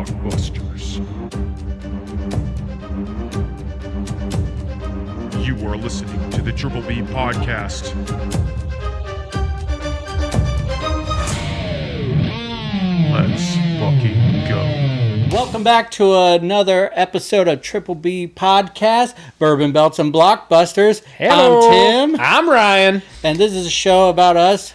Blockbusters. You are listening to the Triple B Podcast. Let's fucking go. Welcome back to another episode of Triple B Podcast, Bourbon, Belts, and Blockbusters. Hello. I'm Tim. I'm Ryan. And this is a show about us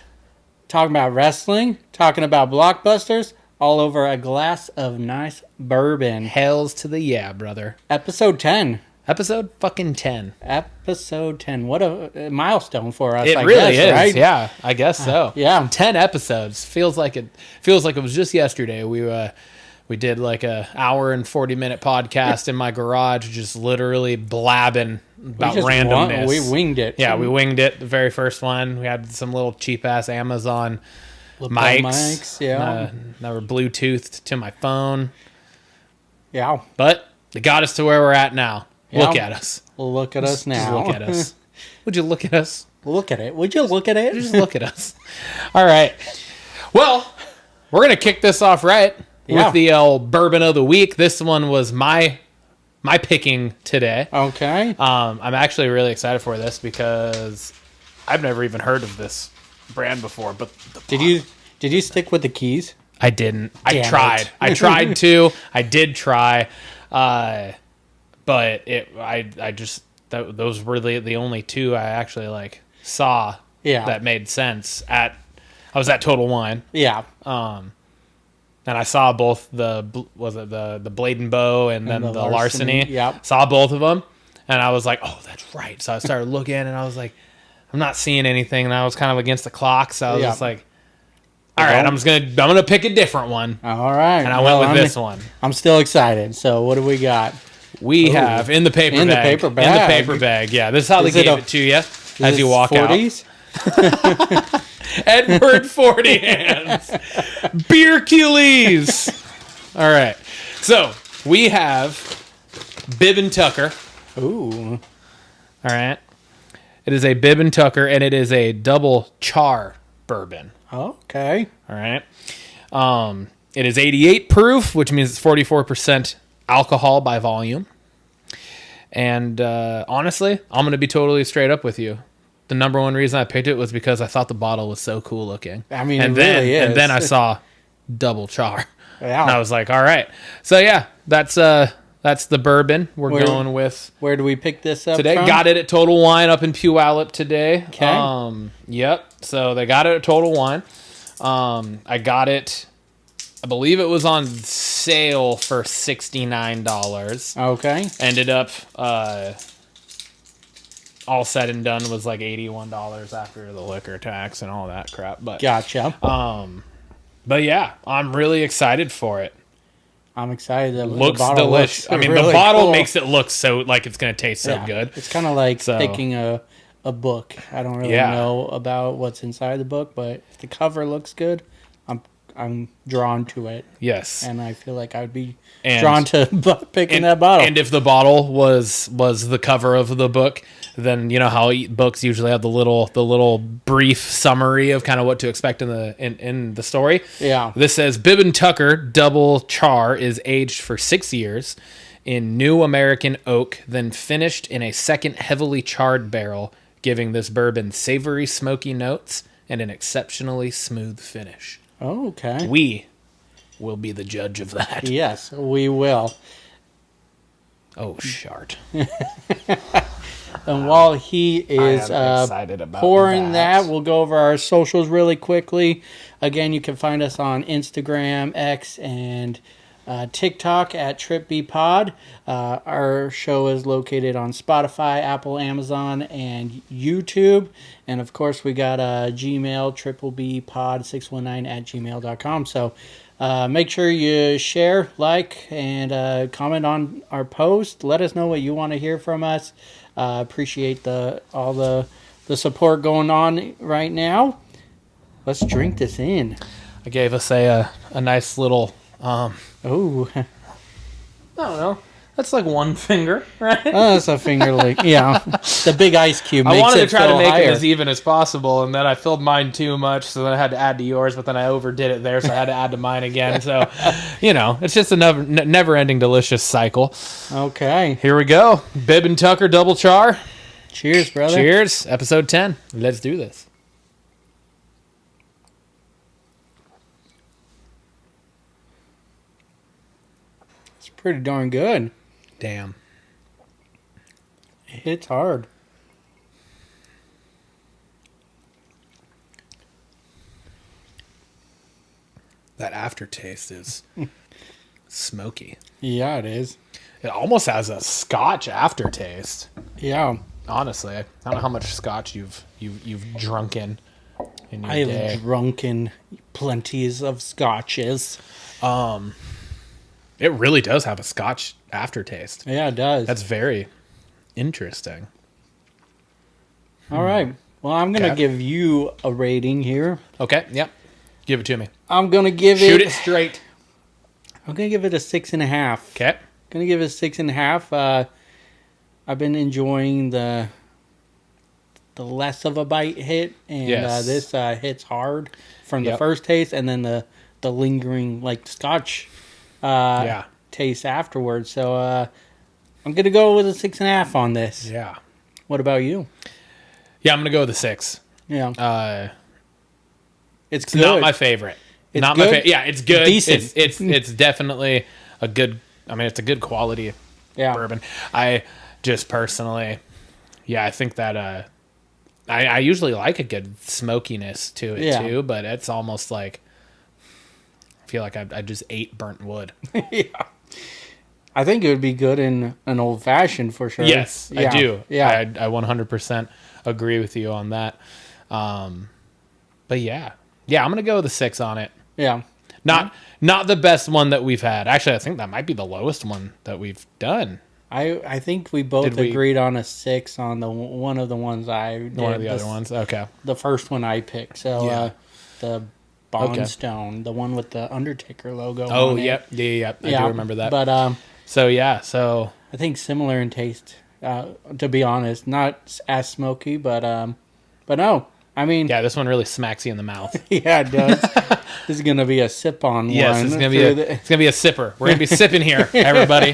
talking about wrestling, talking about blockbusters, all over a glass of nice bourbon. Hells to the yeah, brother. Episode 10. Episode fucking 10. Episode 10. What a milestone for us, It I really guess, is. right? Yeah, I guess so. Yeah. 10 episodes. Feels like it was just yesterday. We did like a hour and 40-minute podcast in my garage, just literally blabbing about randomness. We winged it. Yeah, we winged it. The very first one, we had some little cheap-ass Amazon mics. Yeah. That were Bluetoothed to my phone. Yeah. But it got us to where we're at now. Yeah. Look at us. Look at us now. Just look at us. Would you look at us? Look at it. Would you look at it? Just look at us. All right. Well, we're going to kick this off with the bourbon of the week. This one was my picking today. Okay. I'm actually really excited for this because I've never even heard of this brand before. But Did you stick with the keys? I didn't. I Damn tried. it. I tried to. I did try. But those were the only two I actually saw that made sense. I was at Total Wine. Yeah. And I saw both the Blade and Bow and then the Larceny. Yep. Saw both of them, and I was like, "Oh, that's right." So I started looking, and I was like, "I'm not seeing anything." And I was kind of against the clock, so I was just like, "All right, I'm gonna pick a different one." All right. And I went with this one. I'm still excited. So what do we got? We have in the paper bag. In the paper bag. In the paper bag. Yeah, this is how they gave it to you as you walk 40s? out. Edward 40 hands. Beer Culees. All right. So we have Bib and Tucker. Ooh. All right. It is a Bib and Tucker, and it is a double char bourbon. Okay. All right. It is 88 proof, which means it's 44% alcohol by volume. And honestly, I'm going to be totally straight up with you. The number one reason I picked it was because I thought the bottle was so cool looking. I mean, and it really is. And then I saw double char. Yeah. And I was like, all right. So yeah, that's the bourbon we're going with. Where do we pick this up Today, from? got it at Total Wine up in Puyallup today. Okay. Yep. So they got it at Total Wine. I got it, I believe it was on sale for $69. Okay. Ended up, all said and done, was like $81 after the liquor tax and all that crap. But Gotcha. but yeah, I'm really excited for it. I'm excited. Looks the bottle delicious. Looks I mean, really the bottle cool. makes it look so like it's going to taste so good. It's kind of like picking a book. I don't really know about what's inside the book, but if the cover looks good, I'm drawn to it. Yes. And I feel like I would be drawn to picking that bottle. And if the bottle was the cover of the book, then you know how books usually have the little brief summary of kind of what to expect in the story. Yeah. This says Bib and Tucker Double Char is aged for 6 years in new American oak, then finished in a second heavily charred barrel, giving this bourbon savory, smoky notes and an exceptionally smooth finish. Oh, okay. We will be the judge of that. Yes, we will. Oh, shart. And while he is excited about pouring that, we'll go over our socials really quickly. Again, you can find us on Instagram, X, and TikTok at TripBPod. Our show is located on Spotify, Apple, Amazon, and YouTube. And of course, we got a Gmail, triplebpod619 at gmail.com. So make sure you share, like, and comment on our post. Let us know what you want to hear from us. Appreciate all the support going on right now. Let's drink this in. I gave us a nice little Oh, I don't know. That's like one finger, right? Oh, that's a finger lick. Yeah. The big ice cube makes I wanted to try to make higher. it as even as possible, and then I filled mine too much, so then I had to add to yours, but then I overdid it there, so I had to add to mine again. So, it's just a never-ending delicious cycle. Okay. Here we go. Bibb and Tucker double char. Cheers, brother. Cheers. Episode 10. Let's do this. It's pretty darn good. Damn. It hits hard. That aftertaste is smoky. Yeah, it is. It almost has a Scotch aftertaste. Yeah. Honestly, I don't know how much Scotch you've drunken in your day. I've drunken plenties of scotches. It really does have a Scotch aftertaste. Yeah, it does. That's very interesting. All right. Well, I'm going to Okay. give you a rating here. Okay, yep. Give it to me. I'm going to give Shoot it straight. I'm going to give it a 6.5. Okay. Going to give it a 6.5. I've been enjoying the less of a bite hit, and Yes. this hits hard from the Yep. first taste, and then the lingering like Scotch taste afterwards. So I'm gonna go with a 6.5 on this. Yeah. What about you? Yeah, I'm going to go with a 6. Yeah, it's It's good. not my favorite. It's not good? my favorite. Yeah, it's good. Decent. It's definitely a good. I mean, it's a good quality Yeah. bourbon. I just personally, I think that I usually like a good smokiness to it Yeah. too, but it's almost like I feel like I just ate burnt wood. Yeah. I think it would be good in an old fashioned for sure. Yes, Yeah. I do. Yeah. I 100% agree with you on that. But yeah, I'm gonna go with a 6 on it. Yeah. Not the best one that we've had. Actually, I think that might be the lowest one that we've done. I think we both Did we- agreed on a 6 on the one of the ones I did. One of the other ones. Okay. The first one I picked. So Yeah. the Bondstone, the one with the Undertaker logo. Oh, on it. yep. Yeah. I do remember that. But So I think similar in taste. To be honest, not as smoky, but no. I mean, yeah, this one really smacks you in the mouth. yeah, it does. This is gonna be a sip on Yes, one. it's gonna be a sipper. We're gonna be sipping here, everybody.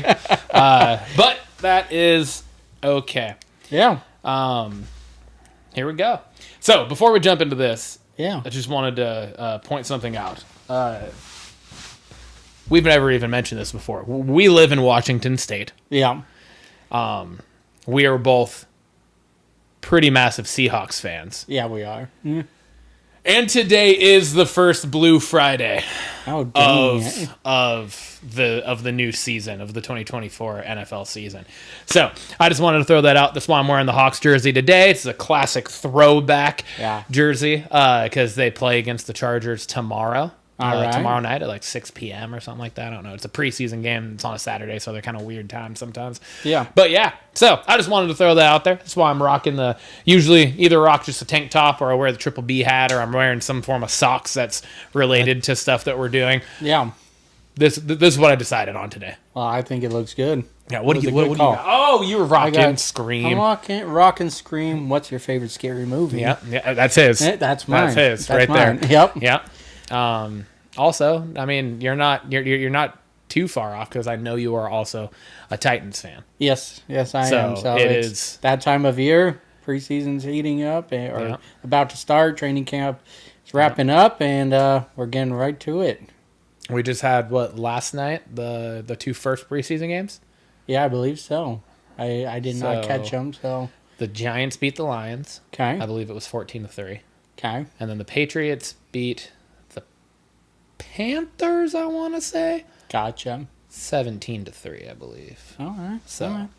But that is okay. Yeah, Here we go. So before we jump into this, yeah. I just wanted to point something out. We've never even mentioned this before. We live in Washington State. Yeah. We are both pretty massive Seahawks fans. Yeah, we are. And today is the first Blue Friday Oh, dang. of the new season, of the 2024 NFL season. So I just wanted to throw that out. That's why I'm wearing the Hawks jersey today. It's a classic throwback jersey because they play against the Chargers tomorrow. All right. Tomorrow night at like 6 p.m. or something like that. I don't know. It's a preseason game. It's on a Saturday, so they're kind of weird times sometimes. Yeah. But yeah, so I just wanted to throw that out there. That's why I'm rocking usually either rock just a tank top or I wear the Triple B hat or I'm wearing some form of socks that's related to stuff that we're doing. Yeah. This is what I decided on today. Well, I think it looks good. Yeah, what do you good call. got? Oh, you were rocking Scream. I'm rocking Scream. What's your favorite scary movie? Yeah, that's his. That's mine. That's his That's right mine. there. Yep. Yeah. Also, I mean, you're not too far off because I know you are also a Titans fan. Yes, I So am. So it it's is- that time of year. Preseason's heating up, or about to start. Training camp is wrapping up, and we're getting right to it. We just had last night the two first preseason games. Yeah, I believe so. I did not So- catch them. So The Giants beat the Lions. okay, I believe it was 14-3, okay, and then the Patriots beat the Panthers. I want to say gotcha. 17-3, I believe. All right. So- all right.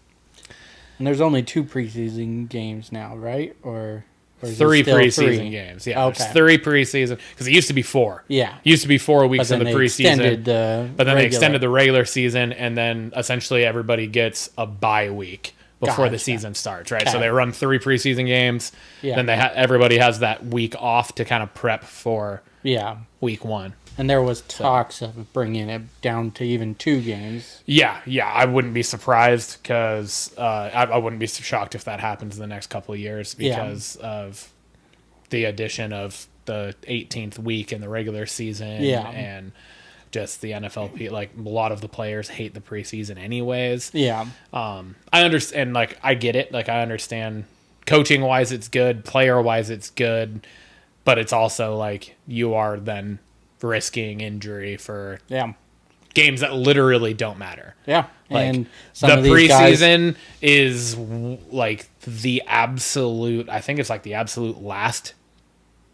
And there's only 2 preseason games now, right? Or is it 3 still preseason 3? games. Yeah, Okay. there's 3 preseason because it used to be 4. Yeah. It used to be 4 weeks But in then the they preseason. extended But then they regular. extended the regular season, and then essentially everybody gets a bye week before the Gotcha. season starts, right? Okay. So they run 3 preseason games. Yeah. Then everybody has that week off to kind of prep for Yeah. week 1. And there was talks of bringing it down to even 2 games. Yeah, I wouldn't be surprised because I wouldn't be shocked if that happens in the next couple of years because of the addition of the 18th week in the regular season and just the NFL, like a lot of the players hate the preseason anyways. Yeah. I understand, like I get it. Like I understand coaching wise it's good, player wise it's good, but it's also like you are then risking injury for games that literally don't matter. Yeah. Like and the preseason is like the absolute, I think it's like the absolute last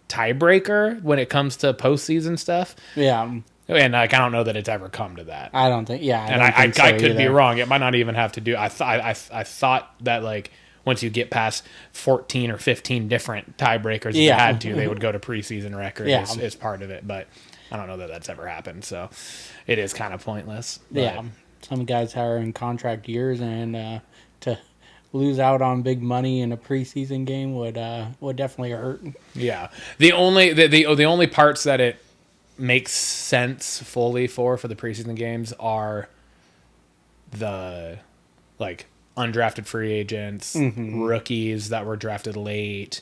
tiebreaker when it comes to postseason stuff. Yeah. And like I don't know that it's ever come to that. I don't think. Yeah. I could be wrong. It might not even have to do. I thought that like once you get past 14 or 15 different tiebreakers, if you had to, they would go to preseason record as part of it. But I don't know that that's ever happened. So it is kind of pointless. But some guys are in contract years, and to lose out on big money in a preseason game would definitely hurt. Yeah. The only parts that it makes sense fully for the preseason games are the like undrafted free agents, rookies that were drafted late,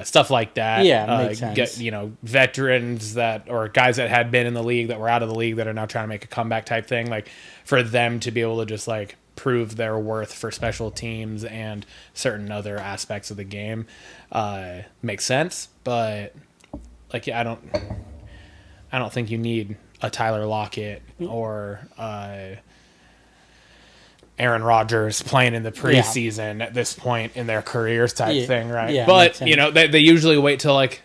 stuff like that. Yeah, makes sense. Veterans or guys that had been in the league that were out of the league that are now trying to make a comeback type thing. Like for them to be able to just like prove their worth for special teams and certain other aspects of the game makes sense. But like, I don't think you need a Tyler Lockett or Aaron Rodgers playing in the preseason at this point in their careers type thing, right? Yeah, but, they usually wait till, like,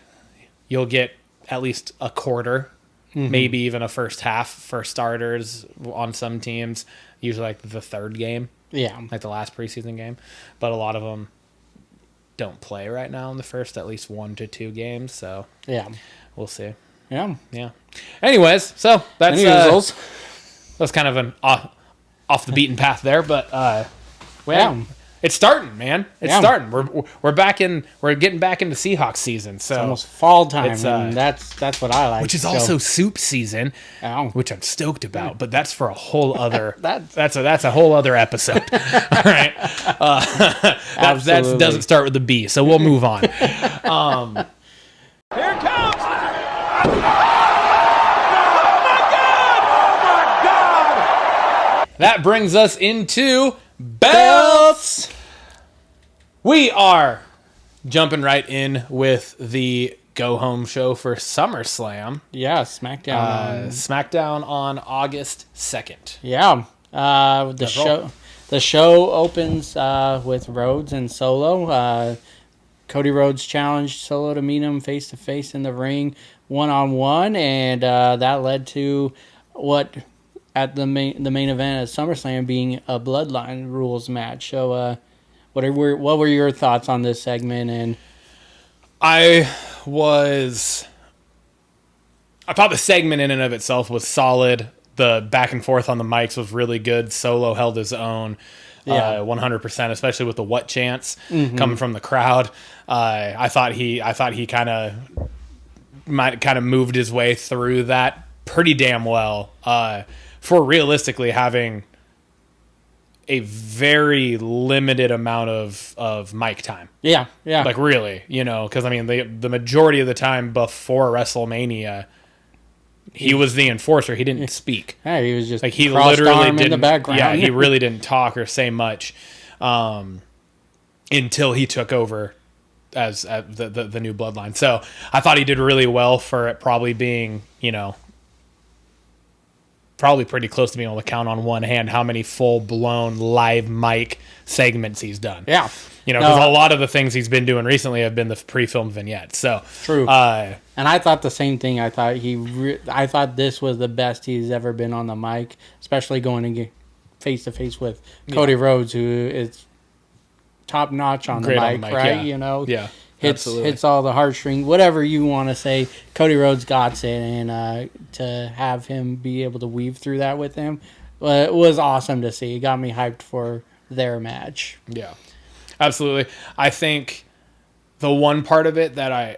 you'll get at least a quarter, maybe even a first half for starters on some teams, usually, like, the third game. Yeah. Like the last preseason game. But a lot of them don't play right now in the first at least 1 to 2 games, so we'll see. Yeah. Anyways, so that's kind of an off the beaten path there, but it's starting, man. It's starting. We're getting back into Seahawks season. So it's almost fall time, and that's what I like. Which is also soup season, which I'm stoked about. But that's for a whole other. that's a whole other episode. All right, that doesn't start with a B, so we'll move on. Here it comes. That brings us into belts. We are jumping right in with the go-home show for SummerSlam. Yeah, SmackDown. SmackDown on August 2nd. Yeah. The show opens with Rhodes and Solo. Cody Rhodes challenged Solo to meet him face-to-face in the ring, one-on-one, and that led to what at the main event at SummerSlam being a Bloodline rules match. So what were your thoughts on this segment? And I thought the segment in and of itself was solid. The back and forth on the mics was really good. Solo held his own 100%, especially with the what chants coming from the crowd. I thought he kind of moved his way through that pretty damn well. For realistically having a very limited amount of mic time. Yeah. Like really, because I mean the majority of the time before WrestleMania, he was the enforcer. He didn't speak. Yeah, he was just like he literally didn't. In the background. Yeah, he really didn't talk or say much until he took over as the new Bloodline. So I thought he did really well for it probably being probably pretty close to being able to count on one hand how many full-blown live mic segments he's done. Yeah. Because a lot of the things he's been doing recently have been the pre-filmed vignettes. So true. And I thought the same thing. I thought I thought this was the best he's ever been on the mic, especially going face-to-face with Cody Rhodes, who is top-notch on the mic, right? Yeah. Hits all the heartstrings, whatever you want to say. Cody Rhodes got it, and to have him be able to weave through that with him, it was awesome to see. It got me hyped for their match. Yeah, absolutely. I think the one part of it that I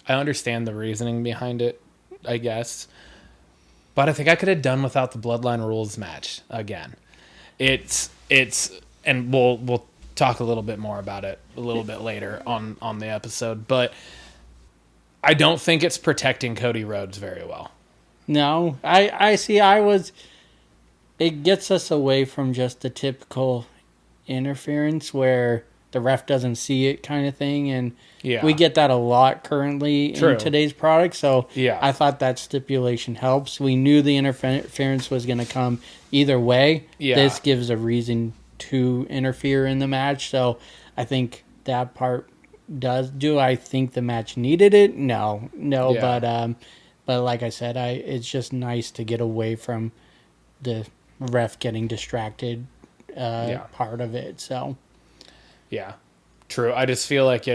understand the reasoning behind it, I guess. But I think I could have done without the Bloodline Rules match again. It's and we'll talk a little bit more about it a little bit later on the episode, but I don't think it's protecting Cody Rhodes very well. No, I see. It gets us away from just the typical interference where the ref doesn't see it kind of thing, and we get that a lot currently in today's product. So I thought that stipulation helps. We knew the interference was going to come either way. This gives a reason to interfere in the match, so I think that part does. Do I think the match needed it? No, but like I said, it's just nice to get away from the ref getting distracted part of it. So yeah, true. I just feel like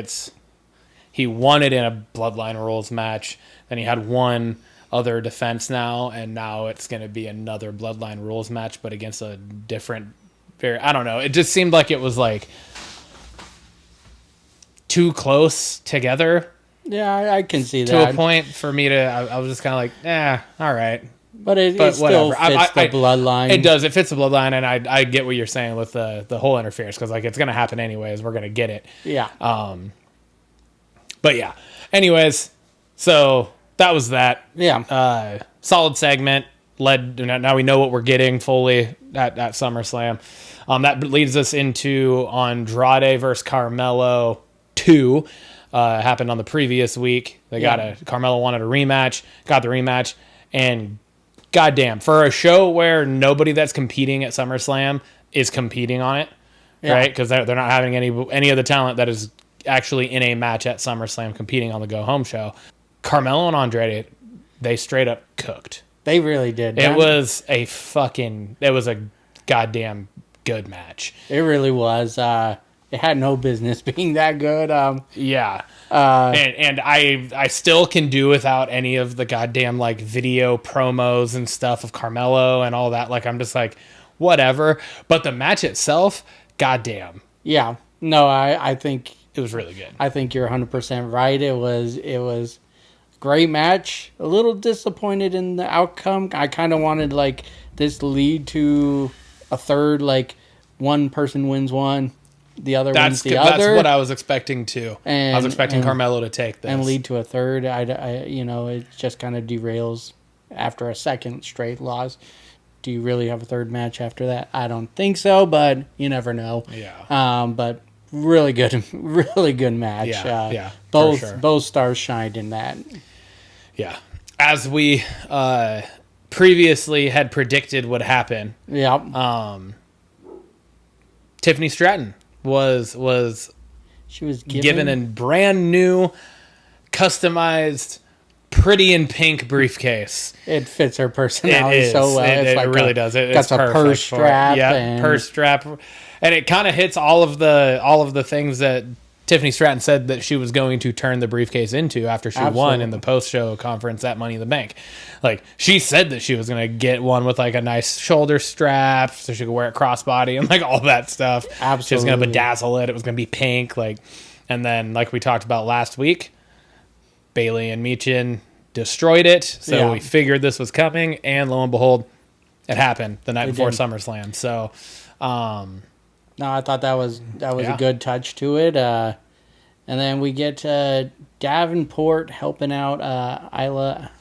he won it in a Bloodline Rules match, then he had one other defense now, and now it's going to be another Bloodline Rules match, but against a different. I don't know. It just seemed like it was like too close together. Yeah, I can see that. To a point for me to, I was just kind of like, all right. But it still fits the bloodline. It does. It fits the bloodline, and I get what you're saying with the whole interference, because like it's going to happen anyways. We're going to get it. Yeah. But yeah. Anyways, so that was that. Yeah. Solid segment. Now we know what we're getting fully at SummerSlam. That leads us into Andrade versus Carmelo 2. Happened on the previous week. Carmelo wanted a rematch, got the rematch, and goddamn, for a show where nobody that's competing at SummerSlam is competing on it, right? Because they're not having any of the talent that is actually in a match at SummerSlam competing on the go home show. Carmelo and Andrade, they straight up cooked. They really did. It was a goddamn good match. It really was. It had no business being that good. And I still can do without any of the goddamn like video promos and stuff of Carmelo and all that. Like I'm just like whatever. But the match itself, goddamn. Yeah. No, I think it was really good. I think you're 100% right. It was great match. A little disappointed in the outcome. I kind of wanted like this lead to a third, like one person wins one, the other wins the other. That's what I was expecting too. I was expecting Carmelo to take this and lead to a third. It just kind of derails after a second straight loss. Do you really have a third match after that? I don't think so, but you never know. Yeah. But really good match. Yeah. Both stars shined in that. Yeah. As we previously had predicted would happen. Yeah. Tiffany Stratton was she was given a brand new customized pretty in pink briefcase. It fits her personality so well. It really does. It's got a purse strap. Purse strap. And it kind of hits all of the things that Tiffany Stratton said that she was going to turn the briefcase into after she won in the post-show conference at Money in the Bank. Like, she said that she was going to get one with, like, a nice shoulder strap so she could wear it crossbody and, like, all that stuff. Absolutely. She was going to bedazzle it. It was going to be pink. Like, and then, like we talked about last week, Bayley and Michin destroyed it. So we figured this was coming. And lo and behold, it happened the night before SummerSlam. So, no, I thought that was a good touch to it. And then we get Davenport helping out Isla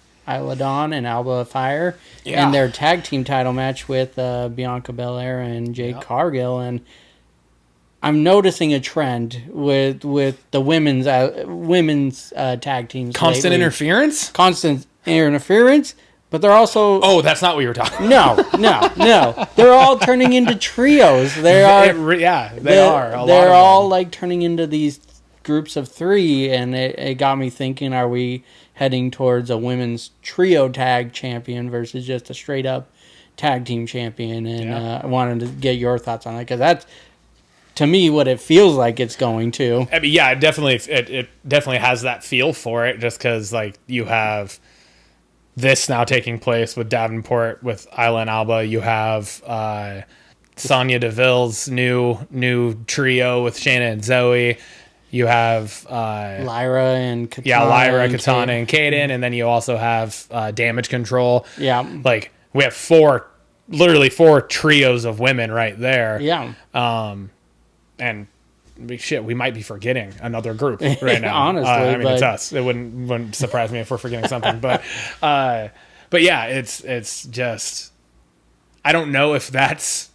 Dawn and Alba Fire in their tag team title match with Bianca Belair and Jade Cargill. And I'm noticing a trend with the women's tag teams. Constant interference? Constant interference. But they're also... Oh, that's not what you were talking about. No. They're all turning into trios. They are. They're all like turning into these groups of three, and it got me thinking, are we heading towards a women's trio tag champion versus just a straight up tag team champion? And I wanted to get your thoughts on that, because that's, to me, what it feels like it's going to. I mean, it definitely has that feel for it, just because like you have... this now taking place with Davenport, with Isla and Alba. You have Sonya Deville's new trio with Shayna and Zoe. You have Lyra and Katana. Yeah, Lyra, and Katana, and Kaden, and then you also have Damage Control. Yeah. Like, we have literally four trios of women right there. Yeah. And shit, we might be forgetting another group right now. Honestly, I mean, it's us. It wouldn't surprise me if we're forgetting something. But yeah, it's just, I don't know if that's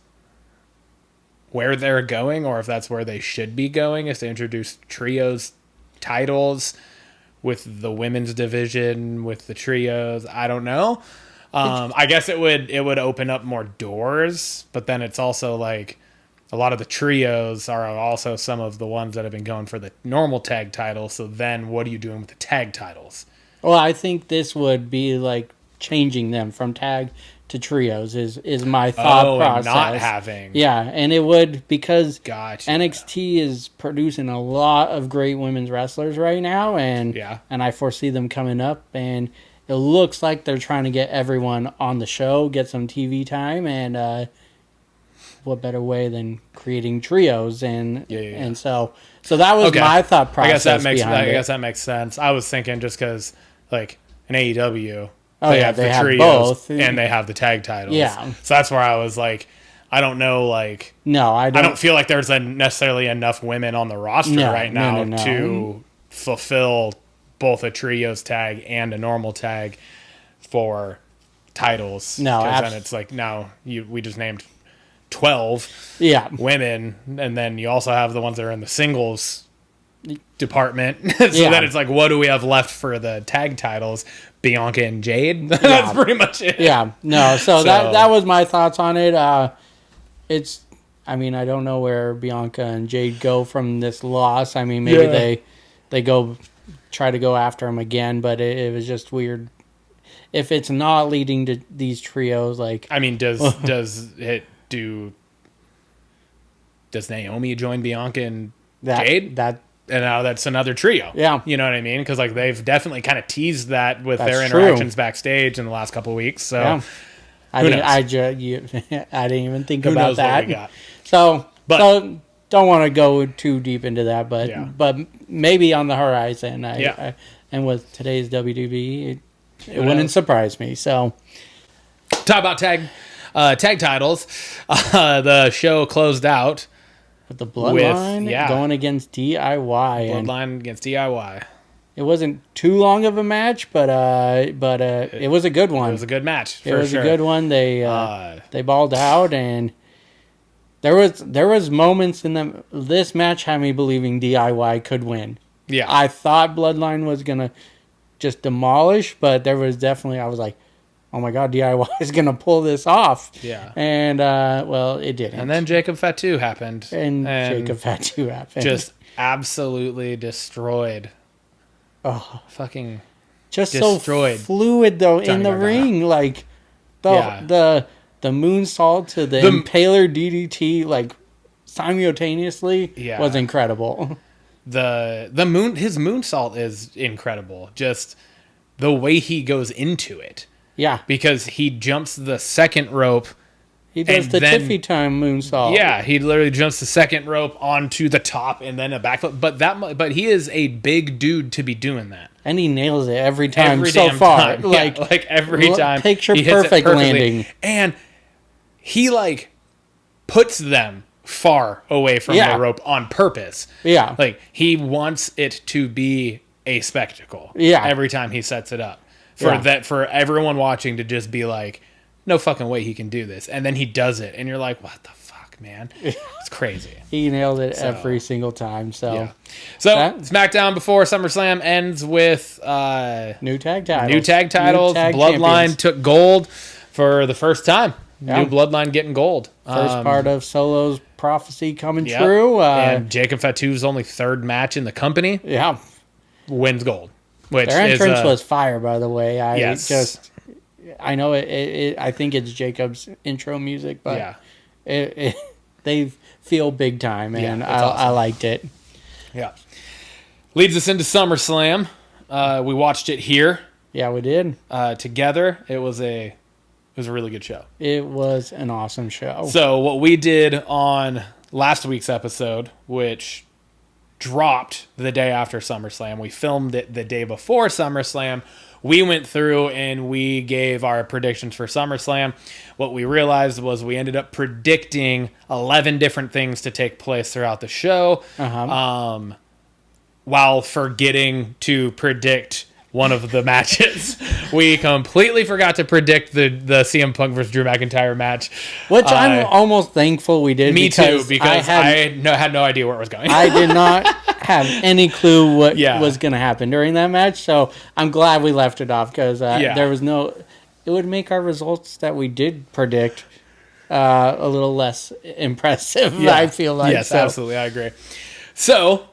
where they're going or if that's where they should be going, is to introduce trios titles with the women's division, with the trios. I don't know. I guess it would open up more doors, but then it's also like a lot of the trios are also some of the ones that have been going for the normal tag titles. So then what are you doing with the tag titles? Well, I think this would be like changing them from tag to trios is my thought process. And not having. Yeah, and it would, because Gotcha. NXT is producing a lot of great women's wrestlers right now, and I foresee them coming up, and it looks like they're trying to get everyone on the show, get some TV time, and what better way than creating trios, and so that was my thought process. I guess that makes sense. I was thinking just because, like, in AEW, they have the trios both, and they have the tag titles. Yeah, so that's where I was like, I don't know, like, no, I don't feel like there's necessarily enough women on the roster right now to fulfill both a trios tag and a normal tag for titles. No, then it's like, now we just named 12 women, and then you also have the ones that are in the singles department. So then it's like, what do we have left for the tag titles? Bianca and Jade. That's pretty much it. Yeah, no. So that was my thoughts on it. It's, I mean, I don't know where Bianca and Jade go from this loss. I mean, maybe they go try to go after him again, but it was just weird. If it's not leading to these trios, like, I mean, does Naomi join Bianca and Jade? And now that's another trio. Yeah. You know what I mean? Because, like, they've definitely kind of teased that with their true. interactions backstage in the last couple of weeks. So, yeah. I didn't even think about that. What we got. So don't want to go too deep into that, but maybe on the horizon. And with today's WWE, it wouldn't surprise me. So, talk about tag titles. The show closed out with the Bloodline going against DIY. Bloodline against DIY. It wasn't too long of a match, but it was a good one. It was a good match. It was a good one. They balled out, and there was moments in this match had me believing DIY could win. Yeah, I thought Bloodline was gonna just demolish, but there was definitely, I was like, oh my God, DIY is going to pull this off. Yeah. And, well, it didn't. And then Jacob Fatu happened. And Jacob Fatu happened. Just absolutely destroyed. Oh. Fucking just destroyed. So fluid, though, in the ring. Like, the moonsault to the Impaler DDT, like, simultaneously was incredible. His moonsault is incredible. Just the way he goes into it. Yeah. Because he jumps the second rope. He does the Tiffy time moonsault. Yeah, he literally jumps the second rope onto the top and then a backflip. But he is a big dude to be doing that. And he nails it every time so far. Time. Like every time. Picture perfect landing. And he like puts them far away from the rope on purpose. Yeah. Like he wants it to be a spectacle. Yeah. Every time he sets it up. For everyone watching to just be like, no fucking way he can do this. And then he does it. And you're like, what the fuck, man? It's crazy. He nailed it every single time. So SmackDown before SummerSlam ends with new tag titles. New tag Bloodline champions. Took gold for the first time. Yeah. New Bloodline getting gold. First part of Solo's prophecy coming true. And Jacob Fatu's only third match in the company. Yeah. Wins gold. Which their entrance was fire, by the way. I know it. I think it's Jacob's intro music, but they feel big time, and awesome. I liked it. Yeah, leads us into SummerSlam. We watched it here. Yeah, we did together. It was a really good show. It was an awesome show. So what we did on last week's episode, which dropped the day after SummerSlam. We filmed it the day before SummerSlam. We went through and we gave our predictions for SummerSlam. What we realized was we ended up predicting 11 different things to take place throughout the show, while forgetting to predict one of the matches. We completely forgot to predict the CM Punk versus Drew McIntyre match. Which I'm almost thankful we did. Me too, because I had no idea where it was going. I did not have any clue what was going to happen during that match, so I'm glad we left it off, because there was no... It would make our results that we did predict a little less impressive, I feel like. Yes, absolutely, I agree. So,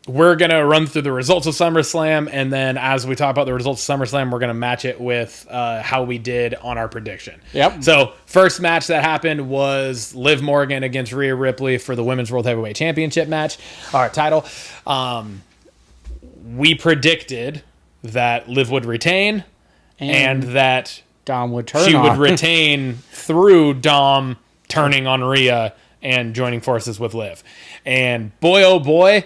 we're going to run through the results of SummerSlam, and then as we talk about the results of SummerSlam, we're going to match it with how we did on our prediction. Yep. So, first match that happened was Liv Morgan against Rhea Ripley for the Women's World Heavyweight Championship match, our title. We predicted that Liv would retain, and that Dom would turn she on. would retain through Dom turning on Rhea and joining forces with Liv. And boy, oh boy,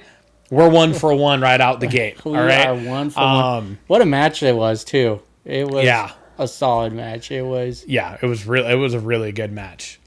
we're 1 for 1 right out the gate. We all right, are 1 for 1. What a match it was, too. It was a solid match. It was it was a really good match.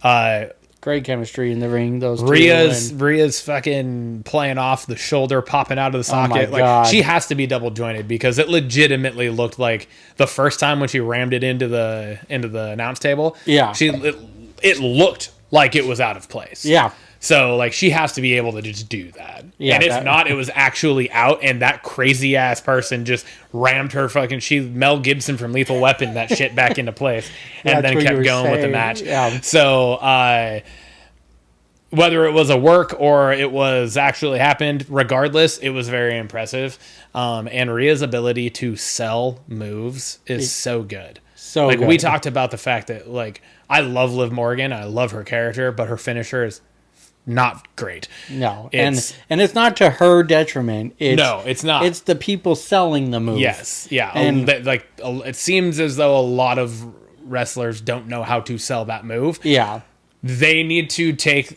great chemistry in the ring. Those two. Rhea's fucking playing off the shoulder, popping out of the socket. my God. She has to be double jointed, because it legitimately looked like the first time when she rammed it into the announce table. Yeah, it looked like it was out of place. Yeah. So, like, she has to be able to just do that. Yeah, and if not, it was actually out, and that crazy-ass person just rammed her fucking... Mel Gibson from Lethal Weapon that shit back into place, and then kept going with the match. Yeah. So, whether it was a work or it was actually happened, regardless, it was very impressive. And Rhea's ability to sell moves is so good. So like, good. we talked about the fact that, like, I love Liv Morgan, I love her character, but her finisher is not great. No, and it's not to her detriment. No, it's not. It's the people selling the move. Yes, yeah. And it seems as though a lot of wrestlers don't know how to sell that move. Yeah, they need to take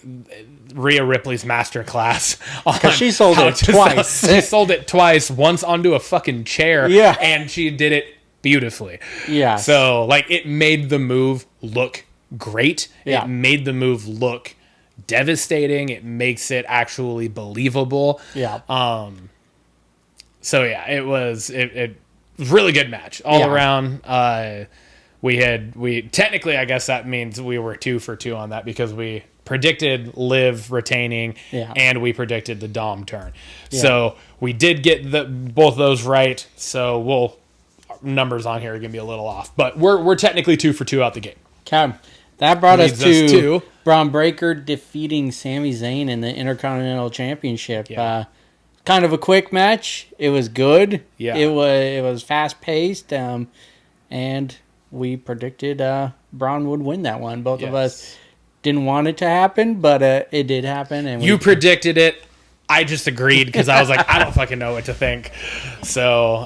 Rhea Ripley's masterclass on she sold it twice. She sold it twice, once onto a fucking chair, and she did it beautifully. Yeah. So, like, it made the move look great. Yeah. It made the move look devastating. It makes it actually believable. Yeah. So yeah, it was really good match all around. We technically, I guess that means we were 2 for 2 on that, because we predicted Liv retaining and we predicted the Dom turn. Yeah. So we did get both those right. So numbers on here are gonna be a little off, but we're technically 2 for 2 out the gate. Okay. That brought us to to Braun Breaker defeating Sami Zayn in the Intercontinental Championship. Yeah. Kind of a quick match. It was good. Yeah. It was fast paced. And we predicted Braun would win that one. Both of us didn't want it to happen, but it did happen. And you predicted it. I just agreed, because I was like, I don't fucking know what to think. So,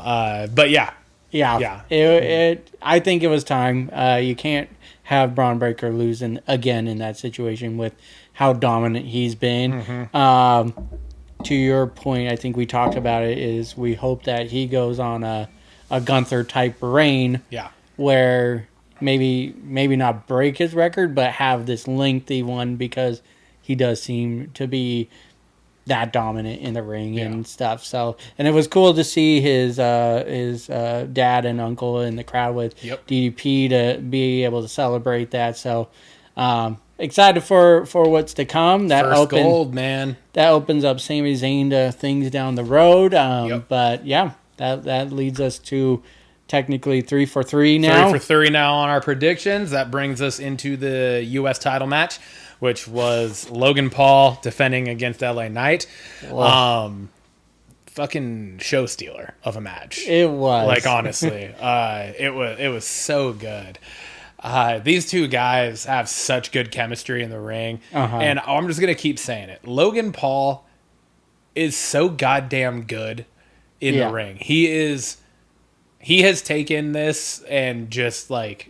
but yeah. Yeah. I think it was time. You can't have Braun Breaker lose again in that situation with how dominant he's been. Mm-hmm. To your point, I think we talked about it, is we hope that he goes on a Gunther type reign, where maybe not break his record, but have this lengthy one, because he does seem to be that dominant in the ring and stuff. So, and it was cool to see his dad and uncle in the crowd with DDP to be able to celebrate that. So, excited for what's to come. First gold, man. That opens up Sami Zayn to things down the road. But yeah, that leads us to technically 3 for 3 now. 3 for 3 now on our predictions. That brings us into the U.S. title match, which was Logan Paul defending against LA Knight. Fucking show stealer of a match. It was. Like, honestly, it was so good. These two guys have such good chemistry in the ring. And I'm just going to keep saying it. Logan Paul is so goddamn good in the ring. He has taken this and just, like,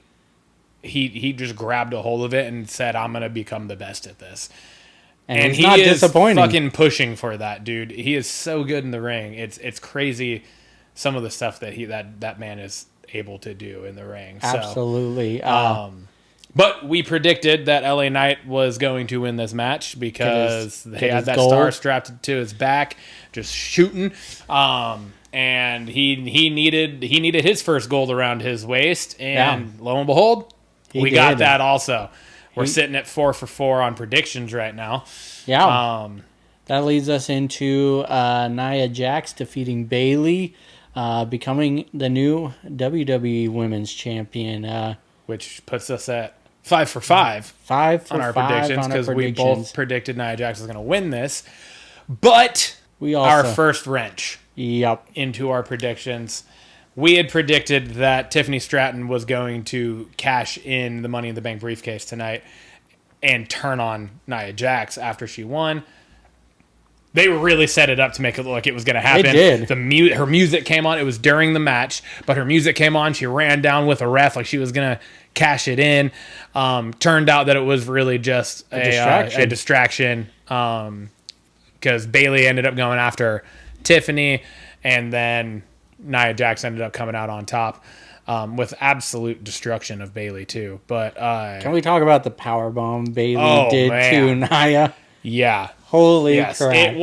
he just grabbed a hold of it and said, I'm going to become the best at this. And he's he not is disappointing. fucking pushing for that, dude. He is so good in the ring. It's crazy some of the stuff that that man is able to do in the ring. Absolutely. So, but we predicted that LA Knight was going to win this match because they had that star strapped to his back, just shooting. And he needed his first gold around his waist, and lo and behold, we got that also. We're sitting at 4 for 4 on predictions right now. Yeah. That leads us into Nia Jax defeating Bayley, becoming the new WWE Women's Champion. Which puts us at 5 for 5. 5 for on our 5 predictions, because we both predicted Nia Jax was going to win this. But our first wrench into our predictions, we had predicted that Tiffany Stratton was going to cash in the Money in the Bank briefcase tonight and turn on Nia Jax after she won. They really set it up to make it look like it was going to happen. It did. Her music came on. It was during the match, but her music came on. She ran down with a ref like she was going to cash it in. Turned out that it was really just a distraction because Bayley ended up going after Tiffany, and then Nia Jax ended up coming out on top with absolute destruction of Bayley too. But can we talk about the powerbomb Bayley did to Nia? Yeah. Holy crap.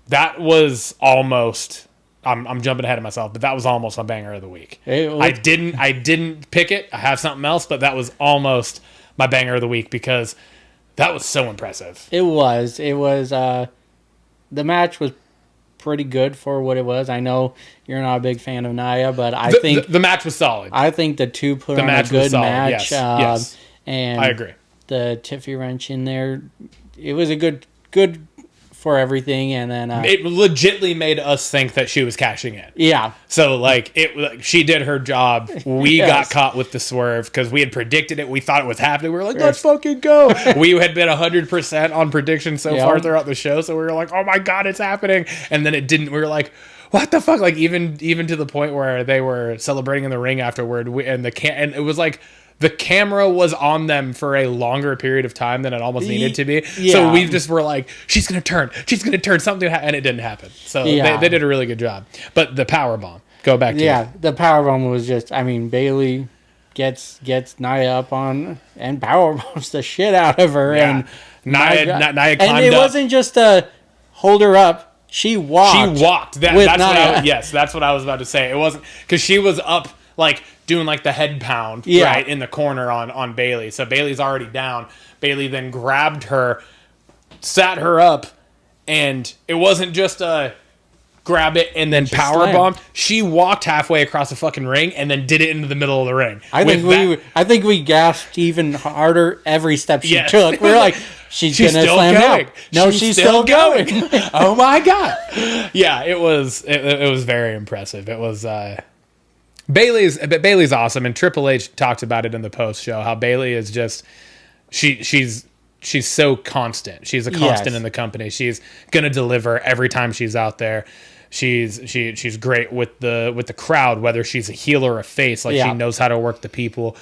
That was almost, I'm jumping ahead of myself, but that was almost my banger of the week. I didn't pick it. I have something else, but that was almost my banger of the week because that was so impressive. It was. The match was pretty good for what it was. I know you're not a big fan of Nia, but I think the match was solid. I think the two put on a good match. Yes. And I agree. The Tiffy wrench in there, it was a good for everything, and then it legitimately made us think that she was cashing in. Yeah. So she did her job. We got caught with the swerve because we had predicted it. We thought it was happening. We were like, let's fucking go. We had been 100% on predictions so far throughout the show. So we were like, oh my God, it's happening. And then it didn't. We were like, what the fuck? Like even to the point where they were celebrating in the ring afterward, and it was like the camera was on them for a longer period of time than it almost needed to be. Yeah. So we just were like, she's gonna turn, something, and it didn't happen. So they did a really good job. But the power bomb, go back to it. The power bomb was just, I mean, Bayley gets Nia up on and power bombs the shit out of her, and Nia climbed up. And it wasn't just a hold her up. She walked. That's what I was about to say. It wasn't because she was up doing the head pound right in the corner on Bayley. So Bayley's already down. Bayley then grabbed her, sat her up, and it wasn't just a grab it and then power bomb. She walked halfway across the fucking ring and then did it into the middle of the ring. I think we gasped even harder every step she took. We were like, she's gonna slam down. No, she's still going. Oh my God. Yeah, it was very impressive. It was Bayley's awesome, and Triple H talked about it in the post show how Bayley is just she's so constant. She's a constant in the company. She's gonna deliver every time she's out there. She's great with the crowd, whether she's a heel or a face. She knows how to work the people.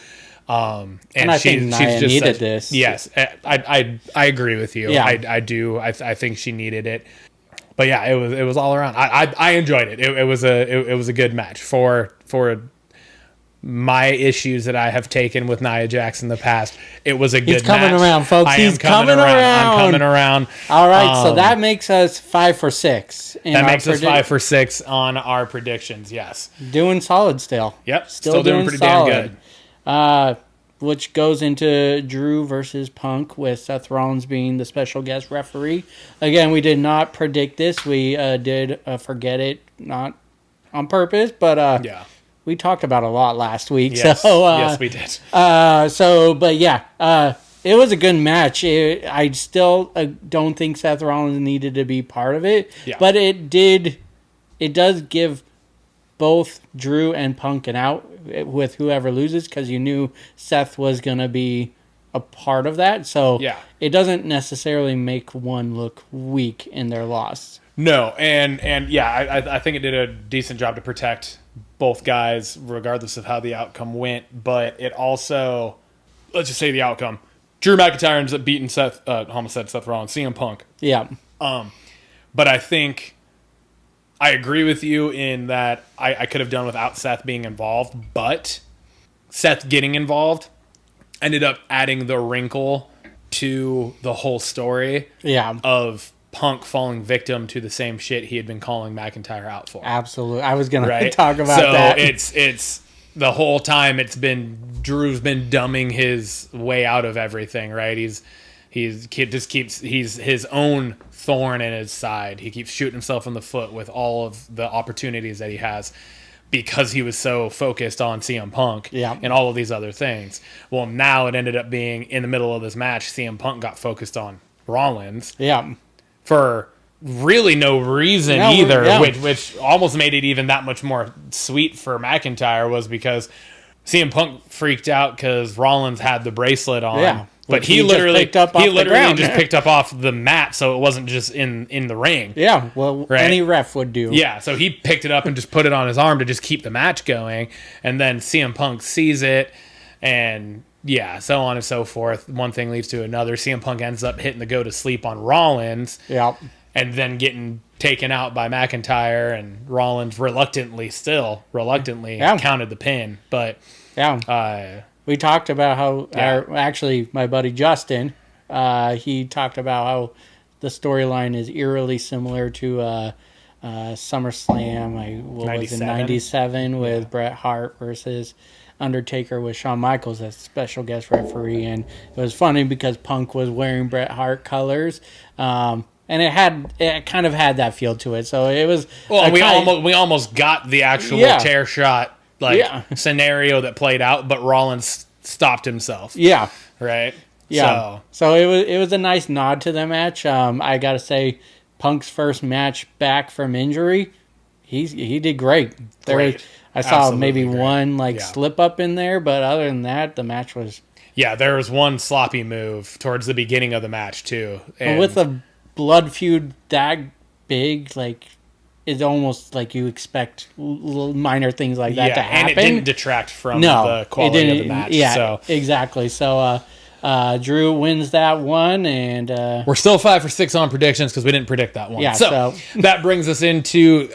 And I think Nia needed this. Yes, I agree with you. Yeah. I do. I think she needed it. But yeah, it was all around. I enjoyed it. It was a good match for my issues that I have taken with Nia Jax in the past. It was a good match. He's coming around, folks. He's coming around. I'm coming around. All right, so that makes us 5 for 6. That makes us 5 for 6 on our predictions. Yes, doing solid still. Yep, still doing pretty damn good. Which goes into Drew versus Punk with Seth Rollins being the special guest referee. Again, we did not predict this. We did forget it, not on purpose, but we talked about it a lot last week. Yes, yes, we did. It was a good match. I still don't think Seth Rollins needed to be part of it, but it does give both Drew and Punk an out with whoever loses, because you knew Seth was going to be a part of that. So it doesn't necessarily make one look weak in their loss. No, and I think it did a decent job to protect both guys, regardless of how the outcome went. But it also, let's just say the outcome, Drew McIntyre ends up beating Seth Rollins, CM Punk. Yeah. But I think I agree with you in that I could have done without Seth being involved, but Seth getting involved ended up adding the wrinkle to the whole story of Punk falling victim to the same shit he had been calling McIntyre out for. Absolutely. I was going to talk about that. So it's the whole time Drew's been dumbing his way out of everything, right? He's his own thorn in his side. He keeps shooting himself in the foot with all of the opportunities that he has because he was so focused on CM Punk and all of these other things. Well, now it ended up being in the middle of this match, CM Punk got focused on Rollins. Yeah. For really no reason either, which almost made it even that much more sweet for McIntyre, was because CM Punk freaked out because Rollins had the bracelet on. Yeah. But he literally just picked up off the mat, so it wasn't just in the ring. Yeah, well, any ref would do. Yeah, so he picked it up and just put it on his arm to just keep the match going. And then CM Punk sees it, and so on and so forth. One thing leads to another. CM Punk ends up hitting the go to sleep on Rollins. Yeah. And then getting taken out by McIntyre, and Rollins reluctantly counted the pin. But we talked about how, actually, my buddy Justin, he talked about how the storyline is eerily similar to SummerSlam. What was it, 97 with Bret Hart versus Undertaker with Shawn Michaels as special guest referee. And it was funny because Punk was wearing Bret Hart colors. And it kind of had that feel to it. So it was... Well, we almost got the actual chair shot scenario that played out, but Rollins stopped himself. Yeah. Right? Yeah. So it was a nice nod to the match. I got to say, Punk's first match back from injury, he did great. I saw Absolutely maybe great. one slip up in there, but other than that, the match was... Yeah, there was one sloppy move towards the beginning of the match, too. And with a blood feud that big, it's almost like you expect little minor things like that to happen. And it didn't detract from the quality of the match. Yeah, exactly. So Drew wins that one, and we're still 5 for 6 on predictions because we didn't predict that one. Yeah, so that brings us into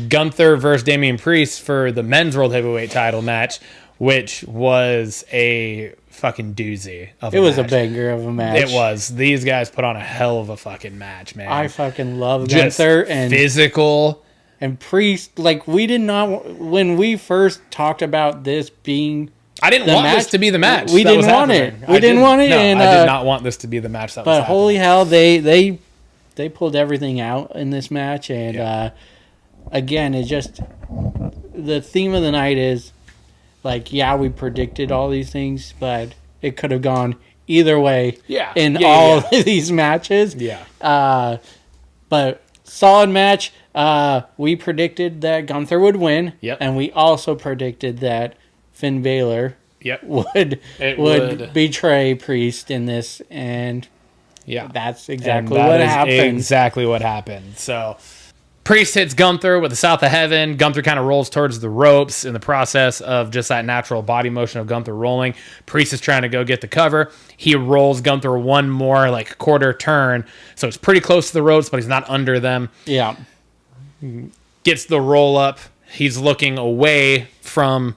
Gunther versus Damian Priest for the men's World Heavyweight title match, which was a fucking doozy of a match. It was a banger of a match. It was. These guys put on a hell of a fucking match, man. I fucking love Gunther and physical. And Priest, we did not, when we first talked about this being I didn't want this to be the match. We didn't want it. We didn't want it. No, and, I did not want this to be the match that was happening. But holy hell, they pulled everything out in this match. And again, it's just, the theme of the night is, we predicted all these things, but it could have gone either way in all of these matches. Yeah. But solid match. We predicted that Gunther would win. Yep. And we also predicted that Finn Balor would betray Priest in this. And that's exactly what happened. Exactly what happened. So Priest hits Gunther with the South of Heaven. Gunther kind of rolls towards the ropes in the process of just that natural body motion of Gunther rolling. Priest is trying to go get the cover. He rolls Gunther one more quarter turn. So it's pretty close to the ropes, but he's not under them. Yeah. Gets the roll up. He's looking away from